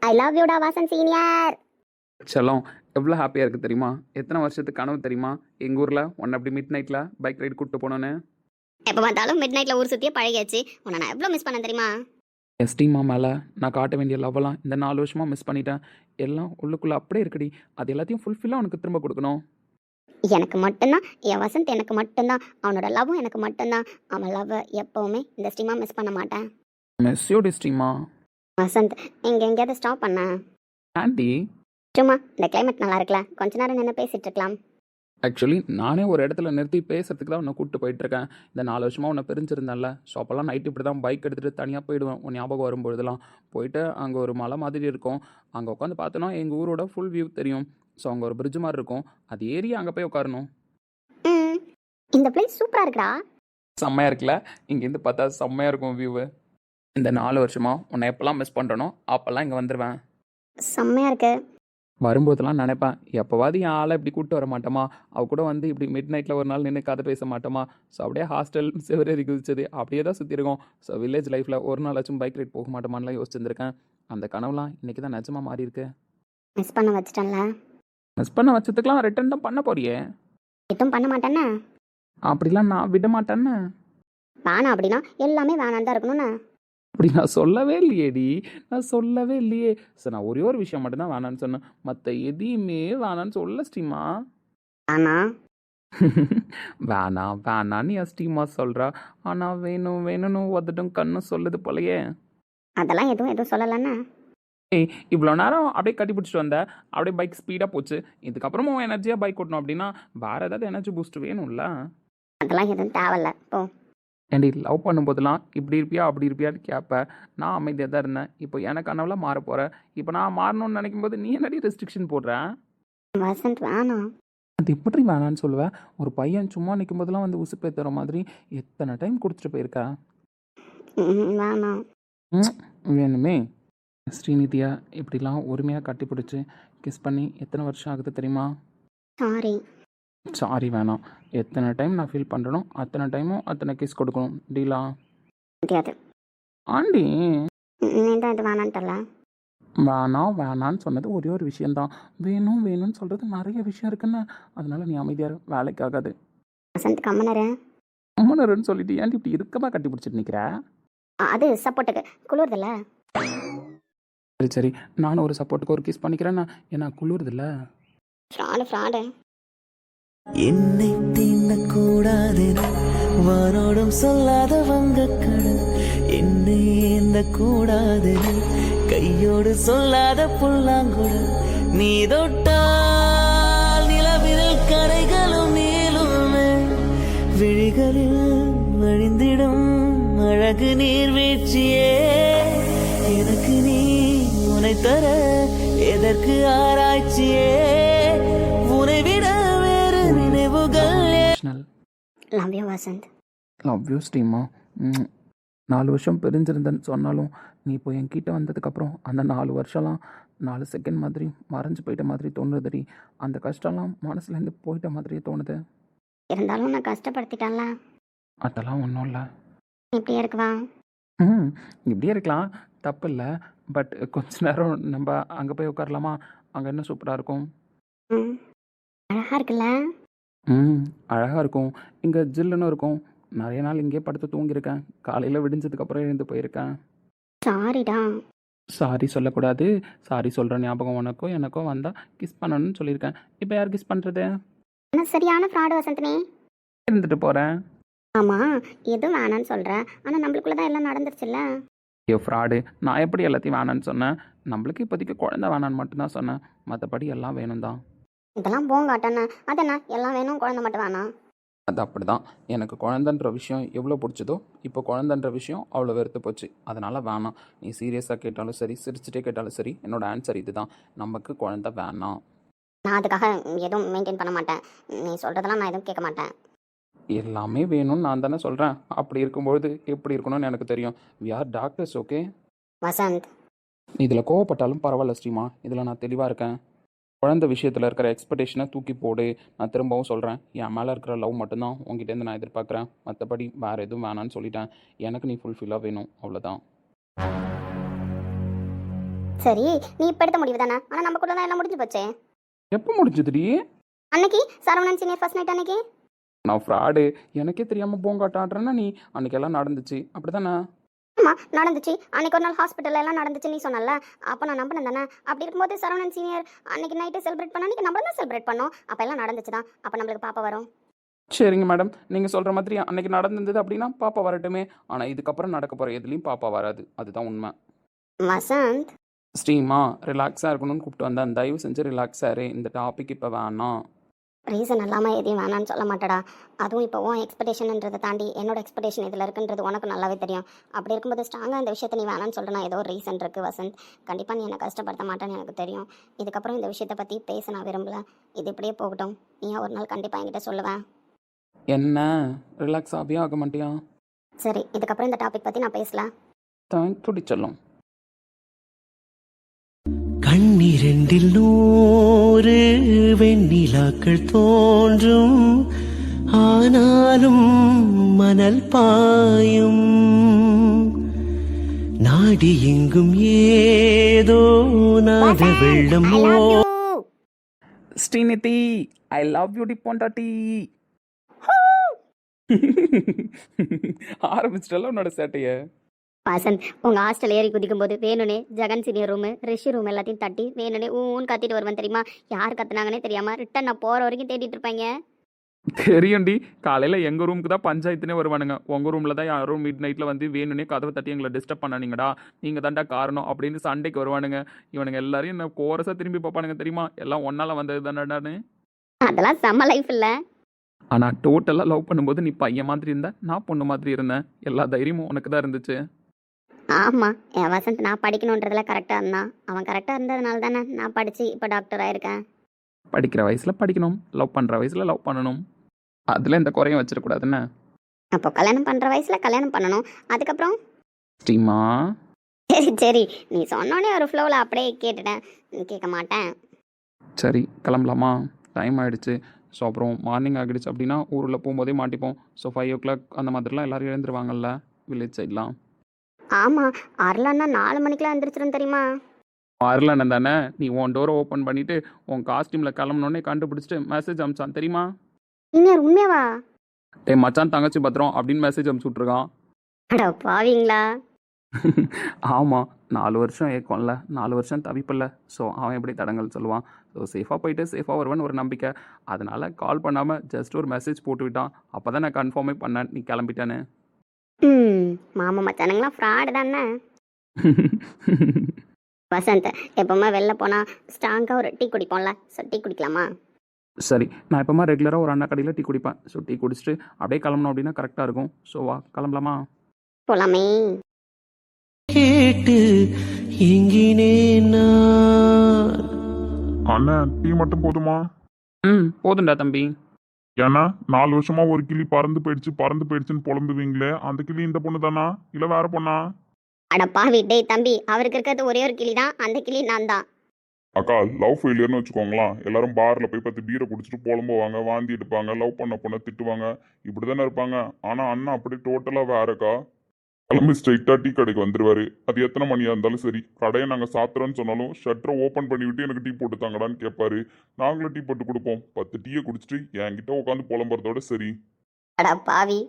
Speaker 3: I love யூடா வாசன் சீனியர்.
Speaker 2: செல்லம், எவ்வளோ ஹாப்பியாக இருக்குது தெரியுமா? எத்தனை வருஷத்துக்கு கனவு தெரியுமா எங்கள் ஊரில் ஒன்று அப்படி மிட் நைட்டில் பைக் ரைடு கூப்பிட்டு போனோன்னு.
Speaker 3: எப்போ பார்த்தாலும் மிட் நைட்டில் ஊர் சுற்றியே பழகியாச்சு. உன்னை நான் எவ்வளோ மிஸ் பண்ணேன் தெரியுமா?
Speaker 2: எஸ்டிமா மேலே நான் காட்ட வேண்டிய லவ்வெல்லாம் இந்த 4 வருஷமாக மிஸ் பண்ணிட்டேன். எல்லாம் உள்ளுக்குள்ளே அப்படியே இருக்குடி. அது எல்லாத்தையும் ஃபுல்ஃபில்லாக அவனுக்கு திரும்ப கொடுக்கணும்.
Speaker 3: எனக்கு மட்டும்தான் என் வசந்த், எனக்கு மட்டும்தான் அவனோட லவ்வும் எனக்கு மட்டும்தான். அவன் லவ்வை எப்போவுமே இந்த ஸ்டீமா மிஸ் பண்ண மாட்டேன்.
Speaker 2: மெஸ்ஸியோட ஸ்டீமா.
Speaker 3: வசந்த், இங்கே எங்கேயாவது ஸ்டாப் பண்ண?
Speaker 2: ஆண்டி,
Speaker 3: சும்மா இந்த கிளைமேட் நல்லா இருக்குல்ல, கொஞ்ச நேரம் நின்று பேசிட்டு இருக்கலாம்.
Speaker 2: ஆக்சுவலி நானே ஒரு இடத்துல நிறுத்தி பேசுறதுக்கு தான் உன்னை கூப்பிட்டு போயிட்டுருக்கேன். இந்த 4 வருஷமாக உன்னை பிரிஞ்சிருந்தேன்ல, ஸோ அப்போல்லாம் நைட்டு இப்படி தான் பைக் எடுத்துகிட்டு தனியாக போயிடுவேன். உன் ஞாபகம் வரும்பொழுதுலாம் போயிட்டு அங்கே ஒரு மலை மாதிரி இருக்கும். அங்கே உட்காந்து பார்த்தோன்னா எங்கள் ஊரோட ஃபுல் வியூ தெரியும். ஸோ அங்கே ஒரு பிரிட்ஜ் மாதிரி இருக்கும், அது ஏறி அங்கே போய் உட்காரணும்.
Speaker 3: ம், இந்த பிளேஸ் சூப்பராக இருக்குடா.
Speaker 2: செம்மையாக இருக்குல்ல? இங்கேருந்து பார்த்தா செம்மையாக இருக்கும் வியூவு. இந்த 4 வருஷமாக உன்னை எப்போல்லாம் மிஸ் பண்ணுறனோ அப்போல்லாம் இங்கே வந்துடுவேன்.
Speaker 3: செம்மையாக இருக்கு.
Speaker 2: வரும்போதெல்லாம் நினைப்பேன், எப்போவாது என் ஆளை இப்படி கூப்பிட்டு வர மாட்டோமா, அவ கூட வந்து இப்படி மிட் நைட்டில் ஒரு நாள் நின்று கதை பேச மாட்டோமா. ஸோ அப்படியே ஹாஸ்டல் சிவரேறி குதிச்சது அப்படியே தான் சுற்றி இருக்கோம். ஸோ வில்லேஜ் லைஃப்பில் ஒரு நாளாச்சும் பைக் ரைட் போக மாட்டோமான்லாம் யோசிச்சுருக்கேன். அந்த கனவுலாம் இன்றைக்கி தான் நிஜமாக மாறி இருக்கு.
Speaker 3: மிஸ் பண்ண வச்சிட்டேன்ல.
Speaker 2: மிஸ் பண்ண வச்சதுக்கெலாம் ரிட்டர்ன் தான் பண்ண போறியே.
Speaker 3: எதுவும் பண்ண மாட்டேன்னு
Speaker 2: அப்படிலாம் நான் விட மாட்டேன்னு.
Speaker 3: வேணாம் அப்படின்னா எல்லாமே வேணான்னு தான் இருக்கணும்னு.
Speaker 2: அப்படி நான் சொல்லவே இல்லையேடி, நான் சொல்லவே இல்லையே. சார் நான் ஒரே ஒரு விஷயம் மட்டும்தான் வேணான்னு சொன்னேன், மற்ற எதையுமே வேணான்னு சொல்ல ஸ்டீமா.
Speaker 3: ஆனா
Speaker 2: வேணாம் வேணான்னு என் ஸ்டீமா சொல்கிறா. ஆனால் வேணும் வேணும்னு ஒதுட்டும் கண்ணு சொல்லுது போலையே.
Speaker 3: அதெல்லாம் எதுவும் சொல்லலைன்னு.
Speaker 2: ஏய், இவ்வளோ நேரம் அப்படியே கட்டி பிடிச்சிட்டு வந்தேன், அப்படியே பைக் ஸ்பீடாக போச்சு. இதுக்கப்புறமும் எனர்ஜியாக பைக் ஓட்டணும் அப்படின்னா வேறு ஏதாவது எனர்ஜி பூஸ்ட் வேணும்ல.
Speaker 3: அதெல்லாம் எதுவும் தேவையில்ல போ.
Speaker 2: ஏண்டி, லவ் பண்ணும்போதெல்லாம் இப்படி இருப்பியா அப்படி இருப்பியான்னு கேட்பேன். நான் அமைதியாக தான் இருந்தேன். இப்போ எனக்கு கனவுல மாற போகிறேன். இப்போ நான் மாறணும்னு நினைக்கும் போது நீ என்னடி ரெஸ்ட்ரிக்ஷன் போடுறேன்?
Speaker 3: வசந்த் வேணாம்.
Speaker 2: அது எப்படி வேணான்னு சொல்லுவேன்? ஒரு பையன் சும்மா நிற்கும் போதெல்லாம் வந்து உசுப்பே தர மாதிரி எத்தனை டைம் கொடுத்துட்டு போயிருக்கா.
Speaker 3: வேணாம்.
Speaker 2: வேணுமே. ஸ்ரீநிதியா இப்படிலாம் உரிமையாக கட்டி பிடிச்சி கிஸ் பண்ணி எத்தனை வருஷம் ஆகுது தெரியுமா?
Speaker 3: சாரி.
Speaker 2: சாரி வேணாம். எத்தனை டைம் நான் ஃபீல் பண்ணுறனோ அத்தனை டைமும் அத்தனை கிஸ் கொடுக்கணும். டீலா?
Speaker 3: முடியாது.
Speaker 2: ஆண்டி,
Speaker 3: நீ தான் இது வேணான்ட்டல.
Speaker 2: வேணாம் வேணான்னு சொன்னது ஒரே ஒரு விஷயந்தான். வேணும் வேணும்னு சொல்கிறது நிறைய விஷயம் இருக்குன்னு. அதனால நீ அமைதியாரு, வேலைக்கு ஆகாது.
Speaker 3: வசந்த் கம்மனரு.
Speaker 2: அம்மனருன்னு சொல்லிட்டு ஏன்டி இப்படி இருக்கமாக கட்டி பிடிச்சிட்டு நிற்கிற?
Speaker 3: அது சப்போர்ட்டுக்கு குளிர்தில்ல.
Speaker 2: சரி சரி, நானும் ஒரு சப்போர்ட்டுக்கு ஒரு கிஸ் பண்ணிக்கிறேன்னா ஏன்னா குளிர்தில்ல.
Speaker 3: ஃப்ராடு.
Speaker 4: என்னை தீண்டக்கூடாது வானோடும் சொல்லாத வங்கக்கடல் என்னை இந்த கூடாது கையோடு சொல்லாத புல்லாங்குழல் நீ தொட்டால் நிலவில் கரைகளும் நீளுமே விழிகளில் வழிந்திடும் அழகு நீர்வீழ்ச்சியே எனக்கு நீ உனை தர எதற்கு ஆராய்ச்சியே உனை விட வேறு நினைவுகள்
Speaker 3: love you Vasanth.
Speaker 2: Love you Srima. 4 வருஷம் பிரிஞ்சிருந்தேன்னு சொன்னாலும் நீ இப்போ என்கிட்ட வந்ததுக்கப்புறம் அந்த 4 வருஷம்லாம் 4 செகண்ட் மாதிரி மறைஞ்சு போயிட்ட மாதிரி தோணுதுடி. அந்த கஷ்டம்லாம் மனசுலேருந்து போயிட்ட மாதிரியே தோணுது.
Speaker 3: இருந்தாலும் நான் கஷ்டப்படுத்திட்டேன்ல.
Speaker 2: அதெல்லாம் ஒன்றும் இல்லை.
Speaker 3: இப்படியே இருக்குவா?
Speaker 2: இப்படியே இருக்கலாம், தப்பு இல்லை. பட் கொஞ்ச நேரம் நம்ம அங்கே போய் உட்காரலாமா? அங்கே என்ன சூப்பராக இருக்கும்.
Speaker 3: ம் அழகா இருக்குல்ல?
Speaker 2: அழகாக இருக்கும். இங்கே ஜில்லுன்னு இருக்கும். நிறைய நாள் இங்கேயே படுத்து தூங்கியிருக்கேன். காலையில் விடிஞ்சதுக்கப்புறம் எழுந்து போயிருக்கேன்.
Speaker 3: சாரிடா.
Speaker 2: சாரி சொல்லக்கூடாது. சாரி சொல்கிற ஞாபகம் உனக்கோ எனக்கோ வந்தால் கிஸ் பண்ணணும்னு சொல்லியிருக்கேன். இப்போ யார் கிஸ் பண்ணுறது?
Speaker 3: ஆனால் சரியான ஃப்ராடு வசந்த் நீ.
Speaker 2: இருந்துட்டு போகிறேன்.
Speaker 3: ஆமாம், எதுவும் வேணான்னு சொல்கிற, ஆனால் நம்மளுக்குள்ள தான் எல்லாம் நடந்துருச்சுல்ல.
Speaker 2: ஐயோ ஃப்ராடு, நான் எப்படி எல்லாத்தையும் வேணான்னு சொன்னேன்? நம்மளுக்கு இப்போதைக்கு குழந்தை வேணான்னு மட்டும்தான் சொன்னேன். மற்றபடி எல்லாம் வேணும் தான்.
Speaker 3: இதெல்லாம் போங்காட்டண்ணா. அதென்ன எல்லாம் வேணும், குழந்தை மட்டும் வேணாம்?
Speaker 2: அது அப்படி தான். எனக்கு குழந்தைன்ற விஷயம் எவ்வளோ பிடிச்சதோ இப்போ குழந்தைன்ற விஷயம் அவ்வளோ வெறுத்து போச்சு. அதனால் வேணாம். நீ சீரியஸாக கேட்டாலும் சரி, சிரிச்சுட்டே கேட்டாலும் சரி, என்னோடய ஆன்சர் இது தான். நமக்கு குழந்தை வேணாம்.
Speaker 3: நான் அதுக்காக எதுவும் மெயின்டைன் பண்ண மாட்டேன். நீ சொல்கிறதெல்லாம் நான் எதுவும் கேட்க மாட்டேன்.
Speaker 2: எல்லாமே வேணும்னு நான் தானே சொல்கிறேன். அப்படி இருக்கும்பொழுது எப்படி இருக்கணும்னு எனக்கு தெரியும். We are doctors, okay?
Speaker 3: Vasanth,
Speaker 2: இதில் கோவப்பட்டாலும் பரவாயில்ல ஸ்ரீமா. இதில் நான் தெளிவாக இருக்கேன். குழந்தை விஷயத்தில் இருக்கிற எக்ஸ்பெக்டேஷனை தூக்கி போடு. நான் திரும்பவும் சொல்கிறேன், என் மேலே இருக்கிற லவ் மட்டும்தான் உங்ககிட்டேருந்து நான் எதிர்பார்க்குறேன். மற்றபடி வேறு எதுவும் வேணான்னு சொல்லிட்டேன். எனக்கு நீ ஃபுல்ஃபில்லாக வேணும், அவ்வளோதான்.
Speaker 3: சரி நீ இப்போ எடுத்த முடிவு தானே, ஆனால் நம்ம கூட தான் எல்லாம் முடிஞ்சு போச்சே.
Speaker 2: எப்போ முடிஞ்சதுடி?
Speaker 3: அன்னைக்கு சரவணன் சீனியர் ஃபர்ஸ்ட் நைட் அன்னைக்கு.
Speaker 2: நான் ஃப்ராடு, எனக்கே தெரியாமல் போங்காட்டாடுறேன்னா நீ அன்றைக்கி எல்லாம் நடந்துச்சு, அப்படி தானே?
Speaker 3: ஆமாம் நடந்துச்சு. அன்னைக்கு ஒரு நாள் ஹாஸ்பிட்டலில் எல்லாம் நடந்துச்சு நீ சொன்னல. அப்போ நான் நம்பினேன் தானே. அப்படி இருக்கும்போது சரவணன் சீனியர் அன்னைக்கு நைட்டு செலிப்ரேட் பண்ண அன்னைக்கு நம்ம தான் செலிப்ரேட் பண்ணோம். அப்போ எல்லாம் நடந்துச்சு தான். அப்போ நம்மளுக்கு பாப்பா வரும்.
Speaker 2: சரிங்க மேடம், நீங்கள் சொல்கிற மாதிரி அன்றைக்கி நடந்தது அப்படின்னா பாப்பா வரட்டுமே. ஆனால் இதுக்கப்புறம் நடக்க போகிற எதுலேயும் பாப்பா வராது. அதுதான் உண்மை.
Speaker 3: வசந்த்,
Speaker 2: ஸ்ரீமா ரிலாக்ஸாக இருக்கணும்னு கூப்பிட்டு வந்தேன். தயவு செஞ்சு ரிலாக்ஸாக இரு. இந்த டாபிக் இப்போ வேணாம்.
Speaker 3: ரீசன் இல்லாமல் எதையும் வேணான்னு சொல்ல மாட்டேடா. அதுவும் இப்போ உன் எக்ஸ்பெக்டேஷன்ன்றதை தாண்டி என்னோட எக்ஸ்பெக்டேஷன் இதில் இருக்குன்றது உனக்கு நல்லாவே தெரியும். அப்படி இருக்கும்போது ஸ்ட்ராங்காக இந்த விஷயத்தை நீ வேணான்னு சொல்கிறேன்னா ஏதோ ஒரு ரீசன் இருக்குது வசந்த். கண்டிப்பாக நீ என்னை கஷ்டப்படுத்த மாட்டேன்னு எனக்கு தெரியும். இதுக்கப்புறம் இந்த விஷயத்தை பற்றி பேச நான் விரும்பல. இது இப்படியே போகட்டும். நீ ஒரு நாள் கண்டிப்பாக என்கிட்ட சொல்லுவேன்.
Speaker 2: என்ன ரிலாக்ஸ் ஆகியா ஆக மாட்டியா?
Speaker 3: சரி, இதுக்கப்புறம் இந்த டாபிக் பற்றி நான் பேசல.
Speaker 2: துடி சொல்லும்.
Speaker 4: கண்ணிரண்டில் 100 வெண்ணிலாக்கள் தோன்றும், ஆனாலும் மணல் பாயும். நாடி எங்கும் ஏதோ நாத வெள்ளம்.
Speaker 2: ஸ்ரீநிதி, ஐ லவ் யூ டி பொண்டாட்டி. ஆரம்பிச்சிட்டல உன்னோட சேட்டைய.
Speaker 3: வசந்த், உங்கள் ஹாஸ்டல் ஏறி குதிக்கும் போது வேணுனே ஜெகன் சீனியர் ரூமு ரிஷி ரூம் எல்லாத்தையும் தட்டி வேணுனே ஊன்னு கத்திட்டு வருவேன் தெரியுமா? யார் கத்துனாங்கன்னே தெரியாமல் ரிட்டன் நான் போகிற வரைக்கும் தேடிட்டு இருப்பாங்க.
Speaker 2: தெரியும்டி, காலையில் எங்கள் ரூமுக்கு தான் பஞ்சாயத்துனே வருவானுங்க. உங்கள் ரூமில் தான் யாரும் மிட் நைட்டில் வந்து வேணுனே கதவை தட்டி எங்களை டிஸ்டர்ப் பண்ணானீங்கடா, நீங்கள் தாண்டா காரணம் அப்படின்னு சண்டைக்கு வருவானுங்க. இவனுங்க எல்லாரையும் என்ன கோரஸாக திரும்பி பார்ப்பானுங்க தெரியுமா? எல்லாம் ஒன்றால் வந்தது தானடான்னு.
Speaker 3: அதெல்லாம் செம்ம லைஃப் இல்லை.
Speaker 2: ஆனால் டோட்டலாக லவ் பண்ணும்போது நீ பையன் மாதிரி இருந்த, நான் பொண்ணு மாதிரி இருந்தேன். எல்லா தைரியமும் உனக்கு தான் இருந்துச்சு.
Speaker 3: ஆமாம், என் வசந்த் நான் படிக்கணுன்றதுல கரெக்டாக இருந்தான். அவன் கரெக்டாக இருந்ததுனால தானே நான் படித்து இப்போ டாக்டர் ஆயிருக்கேன்.
Speaker 2: படிக்கிற வயசில் படிக்கணும், லவ் பண்ணுற வயசில் லவ் பண்ணணும். அதில் எந்த குறையும் வச்சிடக்கூடாதுன்னு.
Speaker 3: அப்போ கல்யாணம் பண்ணுற வயசில் கல்யாணம் பண்ணணும். அதுக்கப்புறம்
Speaker 2: ஸ்ரீமா,
Speaker 3: சரி சரி, நீ சொன்னோடனே ஒரு ஃப்ளோவில் அப்படியே கேட்டுட்டேன். கேட்க மாட்டேன்.
Speaker 2: சரி கிளம்பலாமா? டைம் ஆகிடுச்சு. ஸோ அப்புறம் மார்னிங் ஆகிடுச்சு அப்படின்னா ஊரில் போகும்போதே மாட்டிப்போம். ஸோ 5 o'clock அந்த மாதிரிலாம் எல்லோரும் எழுந்துருவாங்கல்ல வில்லேஜ் சைட்லாம்.
Speaker 3: ஆமாம், அருளான்னா 4 மணிக்கெலாம் எழுந்திரிச்சிடும் தெரியுமா?
Speaker 2: அருளானன் தானே, நீ உன் டோரை ஓப்பன் பண்ணிவிட்டு உன் காஸ்டியூமில் கிளம்புனோடனே கண்டுபிடிச்சிட்டு மெசேஜ் அனுப்பிச்சான் தெரியுமா?
Speaker 3: இன்னும் உண்மையாவா?
Speaker 2: டே மச்சான் தங்கச்சி பத்திரம் அப்படின்னு மெசேஜ் அனுப்பிச்சு விட்ருக்கான்.
Speaker 3: அட பாவீங்களா?
Speaker 2: ஆமாம், 4 வருஷம் ஏக்கம்ல, 4 வருஷம் தவிப்பில்ல. ஸோ அவன் எப்படி தடங்கள் சொல்லுவான்? ஸோ சேஃபாக போயிட்டு சேஃபாக வருவான்னு ஒரு நம்பிக்கை. அதனால் கால் பண்ணாமல் ஜஸ்ட் ஒரு மெசேஜ் போட்டு விட்டான். அப்போ தான் நான் கன்ஃபார்மே பண்ணேன் நீ கிளம்பிட்டேன்னு.
Speaker 3: ம் மாமா மச்சானுங்களாம் ஃப்ராடு தானே. வசந்த் எப்பவுமே வெளில போனால் ஸ்ட்ராங்காக ஒரு டீ குடிப்போம்ல, ஸோ டீ குடிக்கலாமா?
Speaker 2: சரி, நான் எப்போமா ரெகுலராக ஒரு அண்ணா கடையில் டீ குடிப்பேன். ஸோ டீ குடிச்சிட்டு அப்படியே கிளம்பணும் அப்படின்னா கரெக்டாக இருக்கும். ஸோ வா கிளம்பலாமா?
Speaker 3: போலாமே.
Speaker 4: கேட்டு எங்கினேன் நான்.
Speaker 5: அண்ணன் டீ மட்டும் போதுமா?
Speaker 2: ம் போதும்டா தம்பி.
Speaker 5: ஏன்னா 4 வருஷமா ஒரு கிளி பறந்து போயிடுச்சுன்னு புலம்புவீங்களே, அந்த கிளி இந்த பொண்ணு தானா இல்ல வேற பொண்ணா?
Speaker 3: அட பாவி டேய் தம்பி, அவருக்கு இருக்கிறது ஒரே ஒரு கிளி தான், அந்த கிளி நான் தான்.
Speaker 5: அக்கா லவ் ஃபெயிலியர்னு வச்சுக்கோங்களேன். எல்லாரும் பார்ல போய் 10 பீரை குடிச்சிட்டு புலம்புவாங்க, வாந்தி எடுப்பாங்க, லவ் பண்ண பொண்ணை திட்டுவாங்க, இப்படிதானே இருப்பாங்க. ஆனா அண்ணன் அப்படி டோட்டலா வேறக்கா. கிளம்பி ஸ்ட்ரைட்டா டீ கடைக்கு வந்துருவாரு. அது எத்தனை மணியா இருந்தாலும் சரி. கடையை நாங்க சாத்துறோன்னு சொன்னாலும் ஷட்டரை ஓப்பன் பண்ணி விட்டு எனக்கு டீ போட்டு தாங்கடான்னு கேட்பாரு. நாங்களும் டீ போட்டு கொடுப்போம். 10 டீயை குடிச்சிட்டு என்கிட்ட உட்காந்து புலம்புறதோட சரி.
Speaker 3: அட பாவி.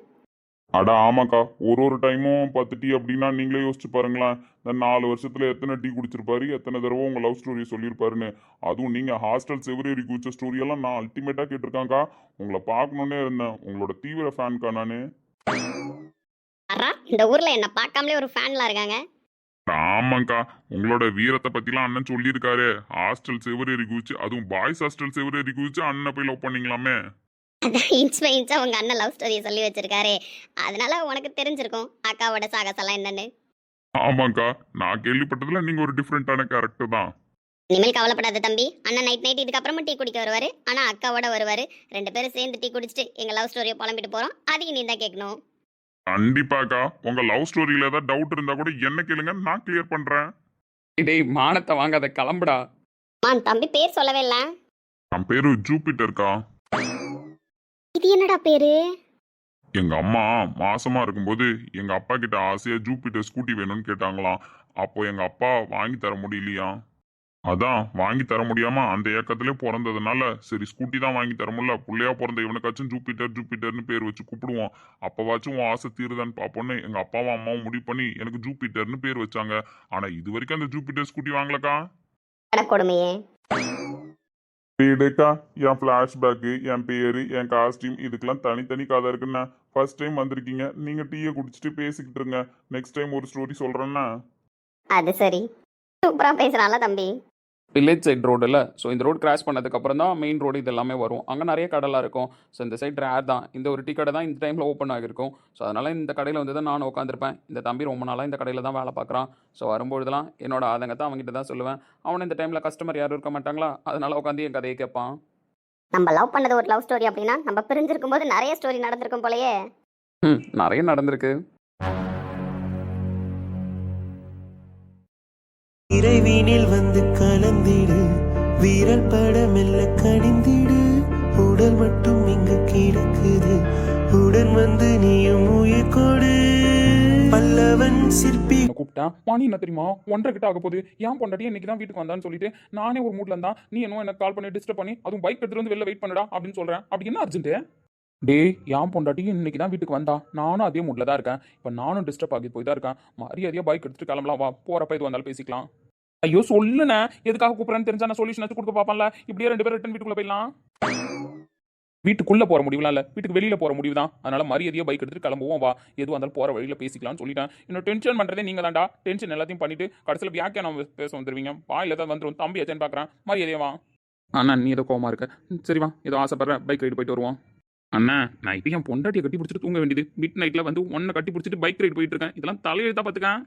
Speaker 5: அட ஆமாக்கா, ஒரு டைமும் 10 டீ அப்படின்னா நீங்களே யோசிச்சு பாருங்களேன். இந்த 4 வருஷத்துல எத்தனை டீ குடிச்சிருப்பாரு, எத்தனை தடவை உங்க லவ் ஸ்டோரியை சொல்லியிருப்பாருன்னு. அதுவும் நீங்க ஹாஸ்டல் செவரேறி குடிச்ச ஸ்டோரியெல்லாம் நான் அல்டிமேட்டா கேட்டிருக்காங்க்கா. உங்களை பார்க்கணுன்னே இருந்தேன். உங்களோட தீவிர ஃபேன்க்கா நானு.
Speaker 3: அரா இந்த ஊர்ல என்ன பார்க்காமலே ஒரு ஃபேன்லாம் இருக்காங்க.
Speaker 5: ஆமாங்க்கா, உங்களோட வீரத்தை பத்திலாம் அண்ணன் சொல்லியிருக்காரு. ஹாஸ்டல் செவரேறி குதிச்சு, அதுவும் பாய்ஸ் ஹாஸ்டல் செவரேறி குதிச்சு அண்ணனை போய் லவ் பண்ணீங்களாமே.
Speaker 3: அதான் இன்ச் பை இன்ச்சா உங்க அண்ணன் லவ் ஸ்டோரியை சொல்லி வச்சிருக்காரு. அதனால உனக்கு தெரிஞ்சிருக்கும் அக்காவோட சாகசம்லாம் என்னன்னு.
Speaker 5: ஆமாங்க்கா, நான் கேள்விப்பட்டதுல நீங்க ஒரு டிஃப்ரெண்டான கேரக்டர் தான்.
Speaker 3: இனிமேல் கவலைப்படாத தம்பி, அண்ணன் நைட் இதுக்கப்புறமா டீ குடிக்க வருவாரு. ஆனா அக்காவோட வருவாரு. 2 பேரும் சேர்ந்து டீ குடிச்சிட்டு எங்க லவ் ஸ்டோரியை புலம்பிட்டு போறோம். அதையும் நீ தான் கேட்கணும்.
Speaker 5: கண்டிப்பாக்கா, உங்க லவ் ஸ்டோரியில ஏதாவது டவுட் இருந்தா கூட என்ன கேளுங்க, நான் கிளியர் பண்றேன்.
Speaker 2: டேய் மானத்தை வாங்காத, கிளம்புடா.
Speaker 3: தம்பி பேர் சொல்லவே இல்ல.
Speaker 5: என் பேரு ஜூபிட்டர்க்கா.
Speaker 3: இது என்னடா பேரு?
Speaker 5: எங்க அம்மா மாசமா இருக்கும்போது எங்க அப்பா கிட்ட ஆசையா ஜூபிட்டர் ஸ்கூட்டி வேணும்னு கேட்டாங்களாம். அப்போ எங்க அப்பா வாங்கி தர முடியலையா. அதான் வாங்கி தர முடியாம அந்த ஏக்கத்திலே பிறந்ததுனால சரி ஸ்கூட்டி தான் வாங்கி தர முடியல, புள்ளையா பிறந்த இவனுக்காச்சும் ஜூபிட்டர்னு பேர் வச்சு கூப்பிடுவோம். அப்பவாச்சும் உன் ஆசை தீருதான்னு பார்ப்போன்னு எங்க அப்பாவும் அம்மாவும் முடிவு பண்ணி எனக்கு ஜூபிட்டர்னு பேர் வச்சாங்க. ஆனா இது வரைக்கும் அந்த ஜூபிட்டர் ஸ்கூட்டி வாங்கலக்கா.
Speaker 3: அட கொடுமையே.
Speaker 5: வீடுக்கா, என் ஃப்ளாஷ்பேக்கு, என் பேரு, என் காஸ்டியூம் இதுக்கெல்லாம் தனித்தனி கதை இருக்குண்ணா. ஃபர்ஸ்ட் டைம் வந்திருக்கீங்க, நீங்க டீயை குடிச்சிட்டு பேசிக்கிட்டு இருங்க. நெக்ஸ்ட் டைம் ஒரு ஸ்டோரி சொல்றேன்னா.
Speaker 3: அது சரி, சூப்பரா பேசுறான்ல தம்பி.
Speaker 2: வில்லேஜ் சைட் ரோடு இல்லை. ஸோ இந்த ரோடு கிராஸ் பண்ணதுக்கப்புறம் தான் மெயின் ரோடு இது எல்லாமே வரும். அங்கே நிறைய கடைலாம் இருக்கும். ஸோ இந்த சைட் ரேர் தான். இந்த ஒரு டீ கடை தான் இந்த டைமில் ஓப்பன் ஆகிருக்கும். ஸோ அதனால் இந்த கடையில் வந்து தான் நான் உட்காந்துருப்பேன். இந்த தம்பி ரொம்ப நாளாக இந்த கடையில் தான் வேலை பார்க்குறான். ஸோ வரும்பொழுதுலாம் என்னோட ஆதங்கத்தை அவங்ககிட்ட தான் சொல்லுவேன். அவனை இந்த டைமில் கஸ்டமர் யாரும் இருக்க மாட்டாங்களா, அதனால் உட்காந்து என் கதையை கேட்பான்.
Speaker 3: நம்ம லவ் பண்ணது ஒரு லவ் ஸ்டோரி அப்படின்னா நம்ம பிரிஞ்சிருக்கும் போது நிறைய ஸ்டோரி நடந்திருக்கும் போலயே.
Speaker 2: நிறைய நடந்திருக்கு.
Speaker 4: இறைவீனில் வந்து கலந்திடு, வீரல் பட மெல்ல கடிந்திடு, உடல் மட்டும் இங்கு கிடக்குது, உடன் வந்து நீயும் உயிர் கொடு, பல்லவன் சிற்பி.
Speaker 2: கூப்பிட்டேன், மணி என்ன தெரியுமா 1:30 கிட்ட ஆக போகுது. ஏன் பொண்டாட்டி இன்னைக்கு தான் வீட்டுக்கு வந்தான்னு சொல்லிட்டு நானே ஒரு மூட்ல இருந்தா நீ என்ன எனக்கு கால் பண்ணி டிஸ்டர்ப் பண்ணி அதுவும் பைக் எடுத்துட்டு வந்து வெளில வெயிட் பண்ணுடா அப்படின்னு சொல்றேன். அப்படி என்ன அர்ஜென்ட்? டேய் ஏன் பொண்டாட்டி இன்னைக்கு தான் வீட்டுக்கு வந்தா, நானும் அதே மூட்ல தான் இருக்கேன். இப்போ நானும் டிஸ்டர்ப் ஆகி போய் தான் இருக்கேன். மரியாதையா பைக் எடுத்துட்டு கிளம்பலாம், வா போறப்ப இது வந்தாலும் பேசிக்கலாம். ஐயோ சொல்லுண்ணே, எதுக்காக கூப்பிட்றேன்னு தெரிஞ்சா நான் சொல்யூஷன் கொடுக்க பார்ப்பேன்ல. இப்படியே 2 பேரும் ரிட்டன் வீட்டுக்குள்ள போயிடலாம். வீட்டுக்குள்ள போற முடிவுலாம் இல்லை, வீட்டுக்கு வெளியில போற முடிவு தான். அதனால மரியாதையா பைக் எடுத்துட்டு கிளம்புவோம், வா எது வந்தாலும் போற வழியில பேசிக்கலாம்னு சொல்லிட்டேன். இன்னும் டென்ஷன் பண்றதே நீங்க தான்டா. டென்ஷன் எல்லாத்தையும் பண்ணிட்டு கடைசியில் வியாக்கியானம் பேச வந்துருவீங்க. வா இல்லை தான் வந்துடும், தம்பி எத்தனை பார்க்குறேன், மரியாதையா வா. அண்ணா நீ ஏதோ கோவமா இருக்க, சரி வா ஏதோ ஆசைப்படுற பைக் ரைடு போயிட்டு வருவோம். அண்ணா நான் இப்போ என் பொண்டாட்டியை கட்டி பிடிச்சிட்டு தூங்க வேண்டியது, மிட் நைட்ல வந்து ஒன்றை கட்டி பிடிச்சிட்டு பைக் ரைடு போயிட்டு இருக்கேன். இதெல்லாம் தலையெழுத்தா பார்த்துக்கேன்.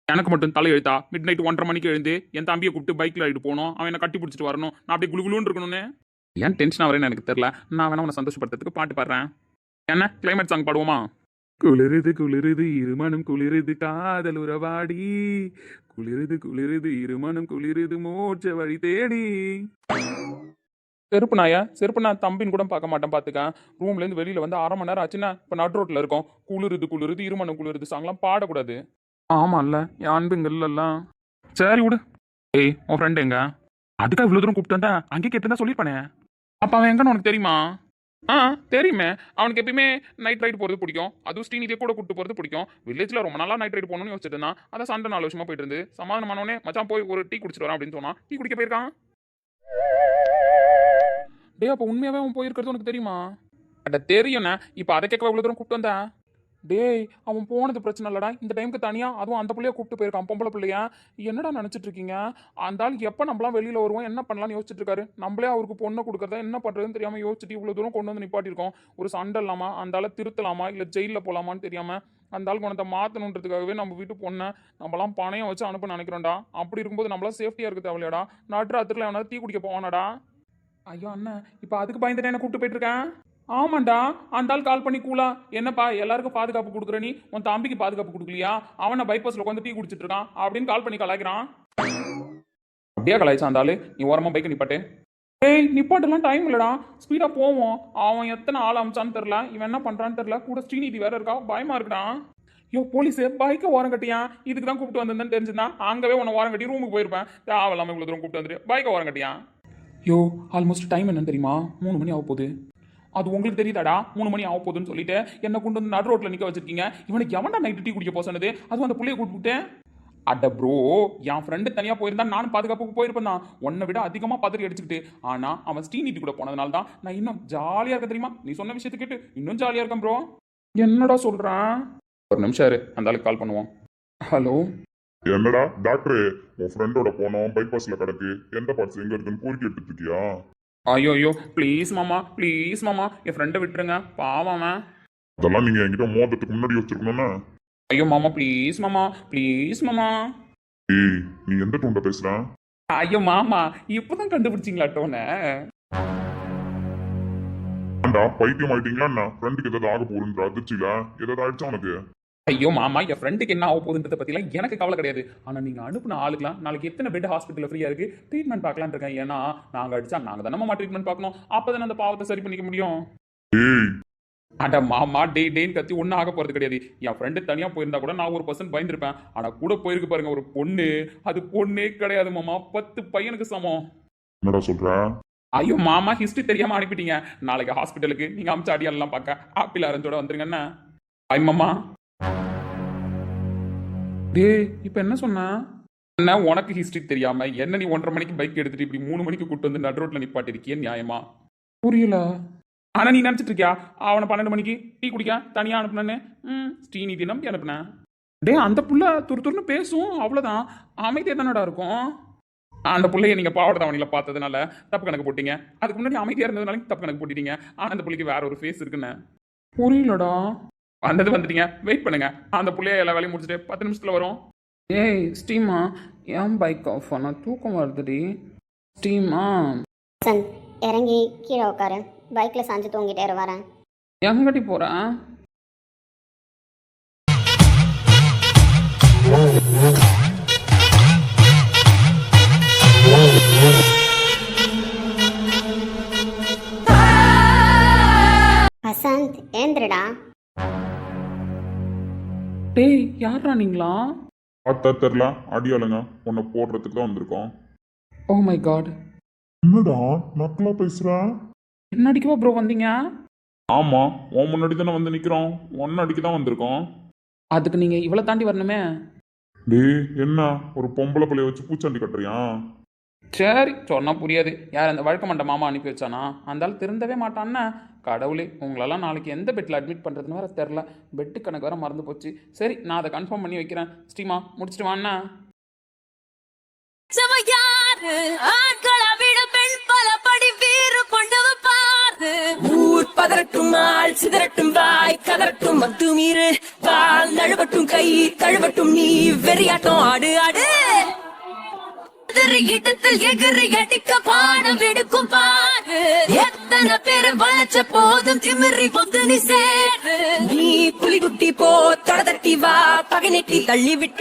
Speaker 2: எனக்கு மட்டும் தலையெழுத்தா? மிட் நைட் 1:30 மணிக்கு எழுந்து என் தம்பியை கூப்பிட்டு பைக்ல ரைடு போகணும், அவன் என்ன கட்டி பிடிச்சிட்டு வரணும், நான் அப்படியே குளுகுலுன்னு இருக்கணும்னு. ஏன் டென்ஷன் ஆகிறேன்னு எனக்கு தெரியல. நான் வேணா உன்னை சந்தோஷப்படுத்துறதுக்கு பாட்டு பாடுறேன். என்ன கிளைமேட் சாங் பாடுவோமா? குளிருது குளிருது இருமனம் குளிருது காதல் உறவாடி, குளிருது குளிருது இருமனம் குளிருது மோட்ச வழி தேடி. செருப்பு நாயா, செருப்பு நான் தம்பின்னு கூட பார்க்க மாட்டேன் பார்த்துக்க. ரூம்லேருந்து வெளியில் வந்து 1/2 மணி நேரம் ஆச்சுன்னா இப்போ நட் ரோட்டில் இருக்கோம். குளிருது குளிருது இருமனம் குளிருது சாங்லாம் பாடக்கூடாது. ஆமாம்ல என் அன்புங்கள்லாம். சரி விடு. ஏய் உன் ஃப்ரெண்டு எங்க? அதுக்காக இவ்வளோ தூரம் கூப்பிட்டு வந்தேன், அங்கே கேட்டு தான் சொல்லியிருப்பானே. அப்போ அவன் எங்கன்னு உனக்கு தெரியுமா? தெரியுமே. அவனுக்கு எப்பயுமே நைட் ரைடு போகிறது பிடிக்கும். அதுவும் ஸ்ரீநிதியை கூட கூப்பிட்டு போகிறது பிடிக்கும். வில்லேஜில் ரொம்ப நாளாக நைட் ரைடு போகணும்னு யோசிச்சுட்டு இருந்தான். அதான் சண்டை 4 வருஷமா போயிட்டு இருந்து சமாதானமானோடனே மச்சான் போய் ஒரு டீ குடிச்சிட்டு வரான் அப்படின்னு சொன்னான். டீ குடிக்க போயிருக்கான். டே அப்போ உண்மையாகவே அவன் போயிருக்கிறது உனக்கு தெரியுமா? அட தெரியும்ண்ணே. இப்போ அதை கேட்க இவ்வளோ தூரம் கூப்பிட்டு வந்தேன். டேய் அவன் போனது பிரச்சனை இல்லடா, இந்த டைமுக்கு தனியா அதுவும் அந்த புள்ளைய கூப்பிட்டு போயிருக்கான், பொம்பளை பிள்ளைய. என்னடா நினைச்சிட்டு இருக்கீங்க? அந்த ஆள் எப்ப நம்மளாம் வெளியில வருவோம், என்ன பண்ணலாம்னு யோசிச்சுட்டு இருக்காரு. நம்மளே அவருக்கு பொண்ணை கொடுக்கறதா என்ன பண்றதுன்னு தெரியாம யோசிச்சுட்டு இவ்வளவு தூரம் கொண்டு வந்து நிப்பாட்டிருக்கோம். ஒரு சண்டை இல்லாமா, அந்த ஆளை திருத்தலாமா இல்ல ஜெயில போலாமான்னு தெரியாம அந்த ஆள் குணத்தை மாத்தணுன்றதுக்காகவே நம்ம வீட்டு பொண்ணை நம்மளாம் பணையம் வச்சு அனுப்ப நினைக்கிறோம்டா. அப்படி இருக்கும்போது நம்மளாம் சேஃப்டியா இருக்கு தேவையாடா. நடுராத்திரில அவனால டீ குடிக்க போவானடா. ஐயோ அண்ணன், இப்போ அதுக்கு பயந்துட்டு என்ன கூப்பிட்டு போயிட்டு இருக்கேன். ஆமாண்டா, அந்த ஆள் கால் பண்ணி கூலா, என்னப்பா எல்லாருக்கும் பாதுகாப்பு கொடுக்குற, நீ உன் தம்பிக்கு பாதுகாப்பு கொடுக்கலையா, அவனை பைபாஸ்ல உட்காந்து டீ குடிச்சிட்டு இருக்கான் அப்படின்னு கால் பண்ணி கலாய்க்கிறான். அப்படியே கலாய்ச்சான் அந்த ஆளு. நீ ஓரமா பைக்கை நிப்பாட்டு. ஏய் நிப்பாட்டெல்லாம் டைம் இல்லடா, ஸ்பீடா போவோம். அவன் எத்தனை ஆள் அமிச்சான்னு தெரியல, இவன் என்ன பண்றான்னு தெரியல, கூட ஸ்ரீநிதி வேற இருக்கா, பயமா இருக்குடா. ஐயோ போலீஸு, பைக்கை ஓரம் கட்டியா, இதுக்கு தான் கூப்பிட்டு வந்திருந்தேன்னு தெரிஞ்சுன்னா அங்கவே உன்னை ஓரம் கட்டி ரூமுக்கு போயிருப்பேன். தேவையில்லாம இவ்வளோ தூரம் கூப்பிட்டு வந்துட்டு பைக்கை ஓரம் கட்டியா. யோ ஆல்மோஸ்ட் டைம் என்னன்னு தெரியுமா? 3 மணி ஆக போகுது. அது உங்களுக்கு தெரியுதாடா 3 மணி ஆக போகுதுன்னு சொல்லிட்டு என்ன கொண்டு வந்து நடு ரோட்ல நிக்க வச்சிருக்கீங்க. இவனுக்கு எவன்டா நைட்டு டீ குடிக்க போக சொன்னது? அதுவும் அந்த புள்ளைய கூப்பிட்டுட்டேன். அட ப்ரோ, என் ஃப்ரெண்டு தனியா போயிருந்தா நானும் பாதுகாப்புக்கு போயிருப்பேன் தான், உன்னை விட அதிகமா பதறி அடிச்சுக்கிட்டு. ஆனா அவன் ஸ்ரீநிதி கூட போனதுனால தான் நான் இன்னும் ஜாலியா இருக்க தெரியுமா. நீ சொன்ன விஷயத்தை கேட்டு இன்னும் ஜாலியா இருக்கேன் ப்ரோ. என்னடா சொல்றேன்? ஒரு நிமிஷம் இரு, அந்த ஆளுக்கு கால் பண்ணுவோம். ஹலோ
Speaker 5: என்னடா டாக்டர், உன் ஃப்ரெண்டோட போனோம் பைபாஸ்ல கிடக்கு, எந்த பார்ட்ஸ் எங்க இருக்குன்னு கூறிட்டு எடுத்துட்டு இருக்கியா?
Speaker 2: ஐயோ ஐயோ ப்ளீஸ் மாமா, ப்ளீஸ் மாமா, என் ஃப்ரெண்டை விட்டுருங்க, பாவம்.
Speaker 5: அதெல்லாம் நீங்க என்கிட்ட மோதத்துக்கு முன்னாடி யோசிச்சிருக்கணும்னா.
Speaker 2: ஐயோ மாமா ப்ளீஸ் மாமா, ப்ளீஸ் மாமா.
Speaker 5: ஏய் நீ எந்த டோன்ல பேசுற?
Speaker 2: ஐயோ மாமா, இப்பதான் கண்டுபிடிச்சிங்களா டோனை?
Speaker 5: ஏண்டா பைத்தியம் ஆயிட்டீங்களா என்ன? ஃப்ரெண்டுக்கு ஏதாவது ஆக போகுதுன்ற அதிர்ச்சியில ஏதாவது ஆயிடுச்சா உனக்கு?
Speaker 2: ஐயோ மாமா, என் ஃப்ரெண்டுக்கு என்ன ஆக போகுதுன்றத பத்திலாம் எனக்கு கவலை கிடையாது. ஆனா நீங்க அனுப்புன ஆளுக்கலாம் நாளைக்கு எத்தனை பெட் ஹாஸ்பிட்டல் ஃப்ரீயா இருக்கு, ட்ரீட்மெண்ட் பார்க்கலான்னு இருக்கேன். ஏன்னா நாங்க அடிச்சா நாங்க தானே ட்ரீட்மெண்ட் பார்க்கணும், அப்பதானே அந்த பாவத்தை சரி பண்ணிக்க முடியும்.
Speaker 5: ஏய்
Speaker 2: அட மாமா, டேன்னு கத்தி ஒன்றும் ஆக போறது கிடையாது. என் ஃப்ரெண்டு தனியா போயிருந்தா கூட நான் 1% பயந்துருப்பேன். ஆனா கூட போயிருக்கு பாருங்க ஒரு பொண்ணு, அது பொண்ணே கிடையாது மாமா, 10 பையனுக்கு சமம்.
Speaker 5: என்னடா சொல்ற?
Speaker 2: ஐயோ மாமா, ஹிஸ்டரி தெரியாம அனுப்பிட்டீங்க. நாளைக்கு ஹாஸ்பிட்டலுக்கு நீங்க அமிச்ச அடியாலாம் பார்க்க ஆப்பிள் அரஞ்சோட வந்துருங்கண்ணா. ஐ மாமா. டேய் இப்ப என்ன சொன்ன? என்ன உனக்கு ஹிஸ்டரி தெரியாம என்ன நீ 1:30 மணிக்கு பைக் எடுத்துட்டு இப்படி 3 மணிக்கு கூட்டு வந்து நடு ரோட்ல நிப்பாட்டி இருக்கிய நியாயமா? புரியல. ஆனா நீ நினைச்சிட்டு இருக்கியா அவனை 12 மணிக்கு டீ குடிக்க தனியா அனுப்புனேன்னு? ஸ்ரீநிதி நம்பி அனுப்புனேன். டே அந்த புள்ள துருன்னு பேசும், அவ்வளவுதான், அமைதியா தானடா இருக்கும். அந்த பிள்ளைய நீங்க பாவட தாவணியில பார்த்ததுனால தப்பு கணக்கு போட்டீங்க, அதுக்கு முன்னாடி அமைதியா இருந்ததுனால தப்பு கணக்கு போட்டிட்டீங்க. ஆனா அந்த பிள்ளைக்கு வேற ஒரு ஃபேஸ் இருக்குன்னு. புரியலடா. வந்தது வந்துட்டீங்க, வெயிட் பண்ணுங்க, அந்த புள்ளைய எல்லா வேலையும் முடிச்சுட்டு 10 நிமிஷத்துல வரும். ஏய் ஸ்டீமா, ஏன் பைக் ஆஃப் பண்ண? தூக்கம் வருதுடி. ஸ்டீமா
Speaker 3: சந்த், இறங்கி கீழே உட்காரு, பைக்கில் சாஞ்சு தூங்கிட்டே வரேன்.
Speaker 2: எங்கடி போறேன்?
Speaker 3: வசந்த் ஏந்திரடா.
Speaker 2: டேய் யாரா நீங்களா?
Speaker 5: பார்த்தா தெரியல, அடியாளுங்க உன்னை போடுறதுக்கு தான் வந்திருக்கோம்.
Speaker 2: Oh my God.
Speaker 5: என்னடா நக்கலா பேசுற?
Speaker 2: என்ன அடிக்கவா ப்ரோ வந்தீங்க?
Speaker 5: ஆமா, உன் முன்னாடி தானே வந்து நிக்கிறோம், ஒன்னு அடிக்க தான் வந்திருக்கோம்.
Speaker 2: அதுக்கு நீங்க இவ்வளவு தாண்டி வரணுமே.
Speaker 5: டேய் என்ன ஒரு பொம்பளை பிள்ளைய வச்சு பூச்சாண்டி கட்டுறியா?
Speaker 2: சரி சொன்னா புரியாது. யார் அந்த வழக்க மண்ட மாமா அனுப்பி வச்சானா? அந்த ஆள் திருந்தவே மாட்டான்னா. கடவுளே, உங்களெல்லாம் நாளைக்கு எந்த பெட்டில் அட்மிட் பண்ணுறதுன்னு வேற தெரில. பெட்டு கணக்கு வேற மறந்து போச்சு. சரி நான் அதை கன்ஃபார்ம் பண்ணி வைக்கிறேன். ஸ்டீமா முடிச்சுட்டு வாண்ணா.
Speaker 6: ஊர் பதறட்டும், ஆள் சிதறட்டும், வாய் கதறட்டும், மத்து மீறு பால் நழுவட்டும், கை தழுவட்டும், நீ வெறியாட்டம் ஆடு ஆடு. இடத்தில் எகிரி அடிக்க பாடம் எடுக்கும் பாரு, எத்தனை பேரு வளைச்ச போதும் திமிரி பொத்து நீ சேரு. நீ புலிகுட்டி போ தொடதட்டி வா, பகை நெட்டி தள்ளி விட்டு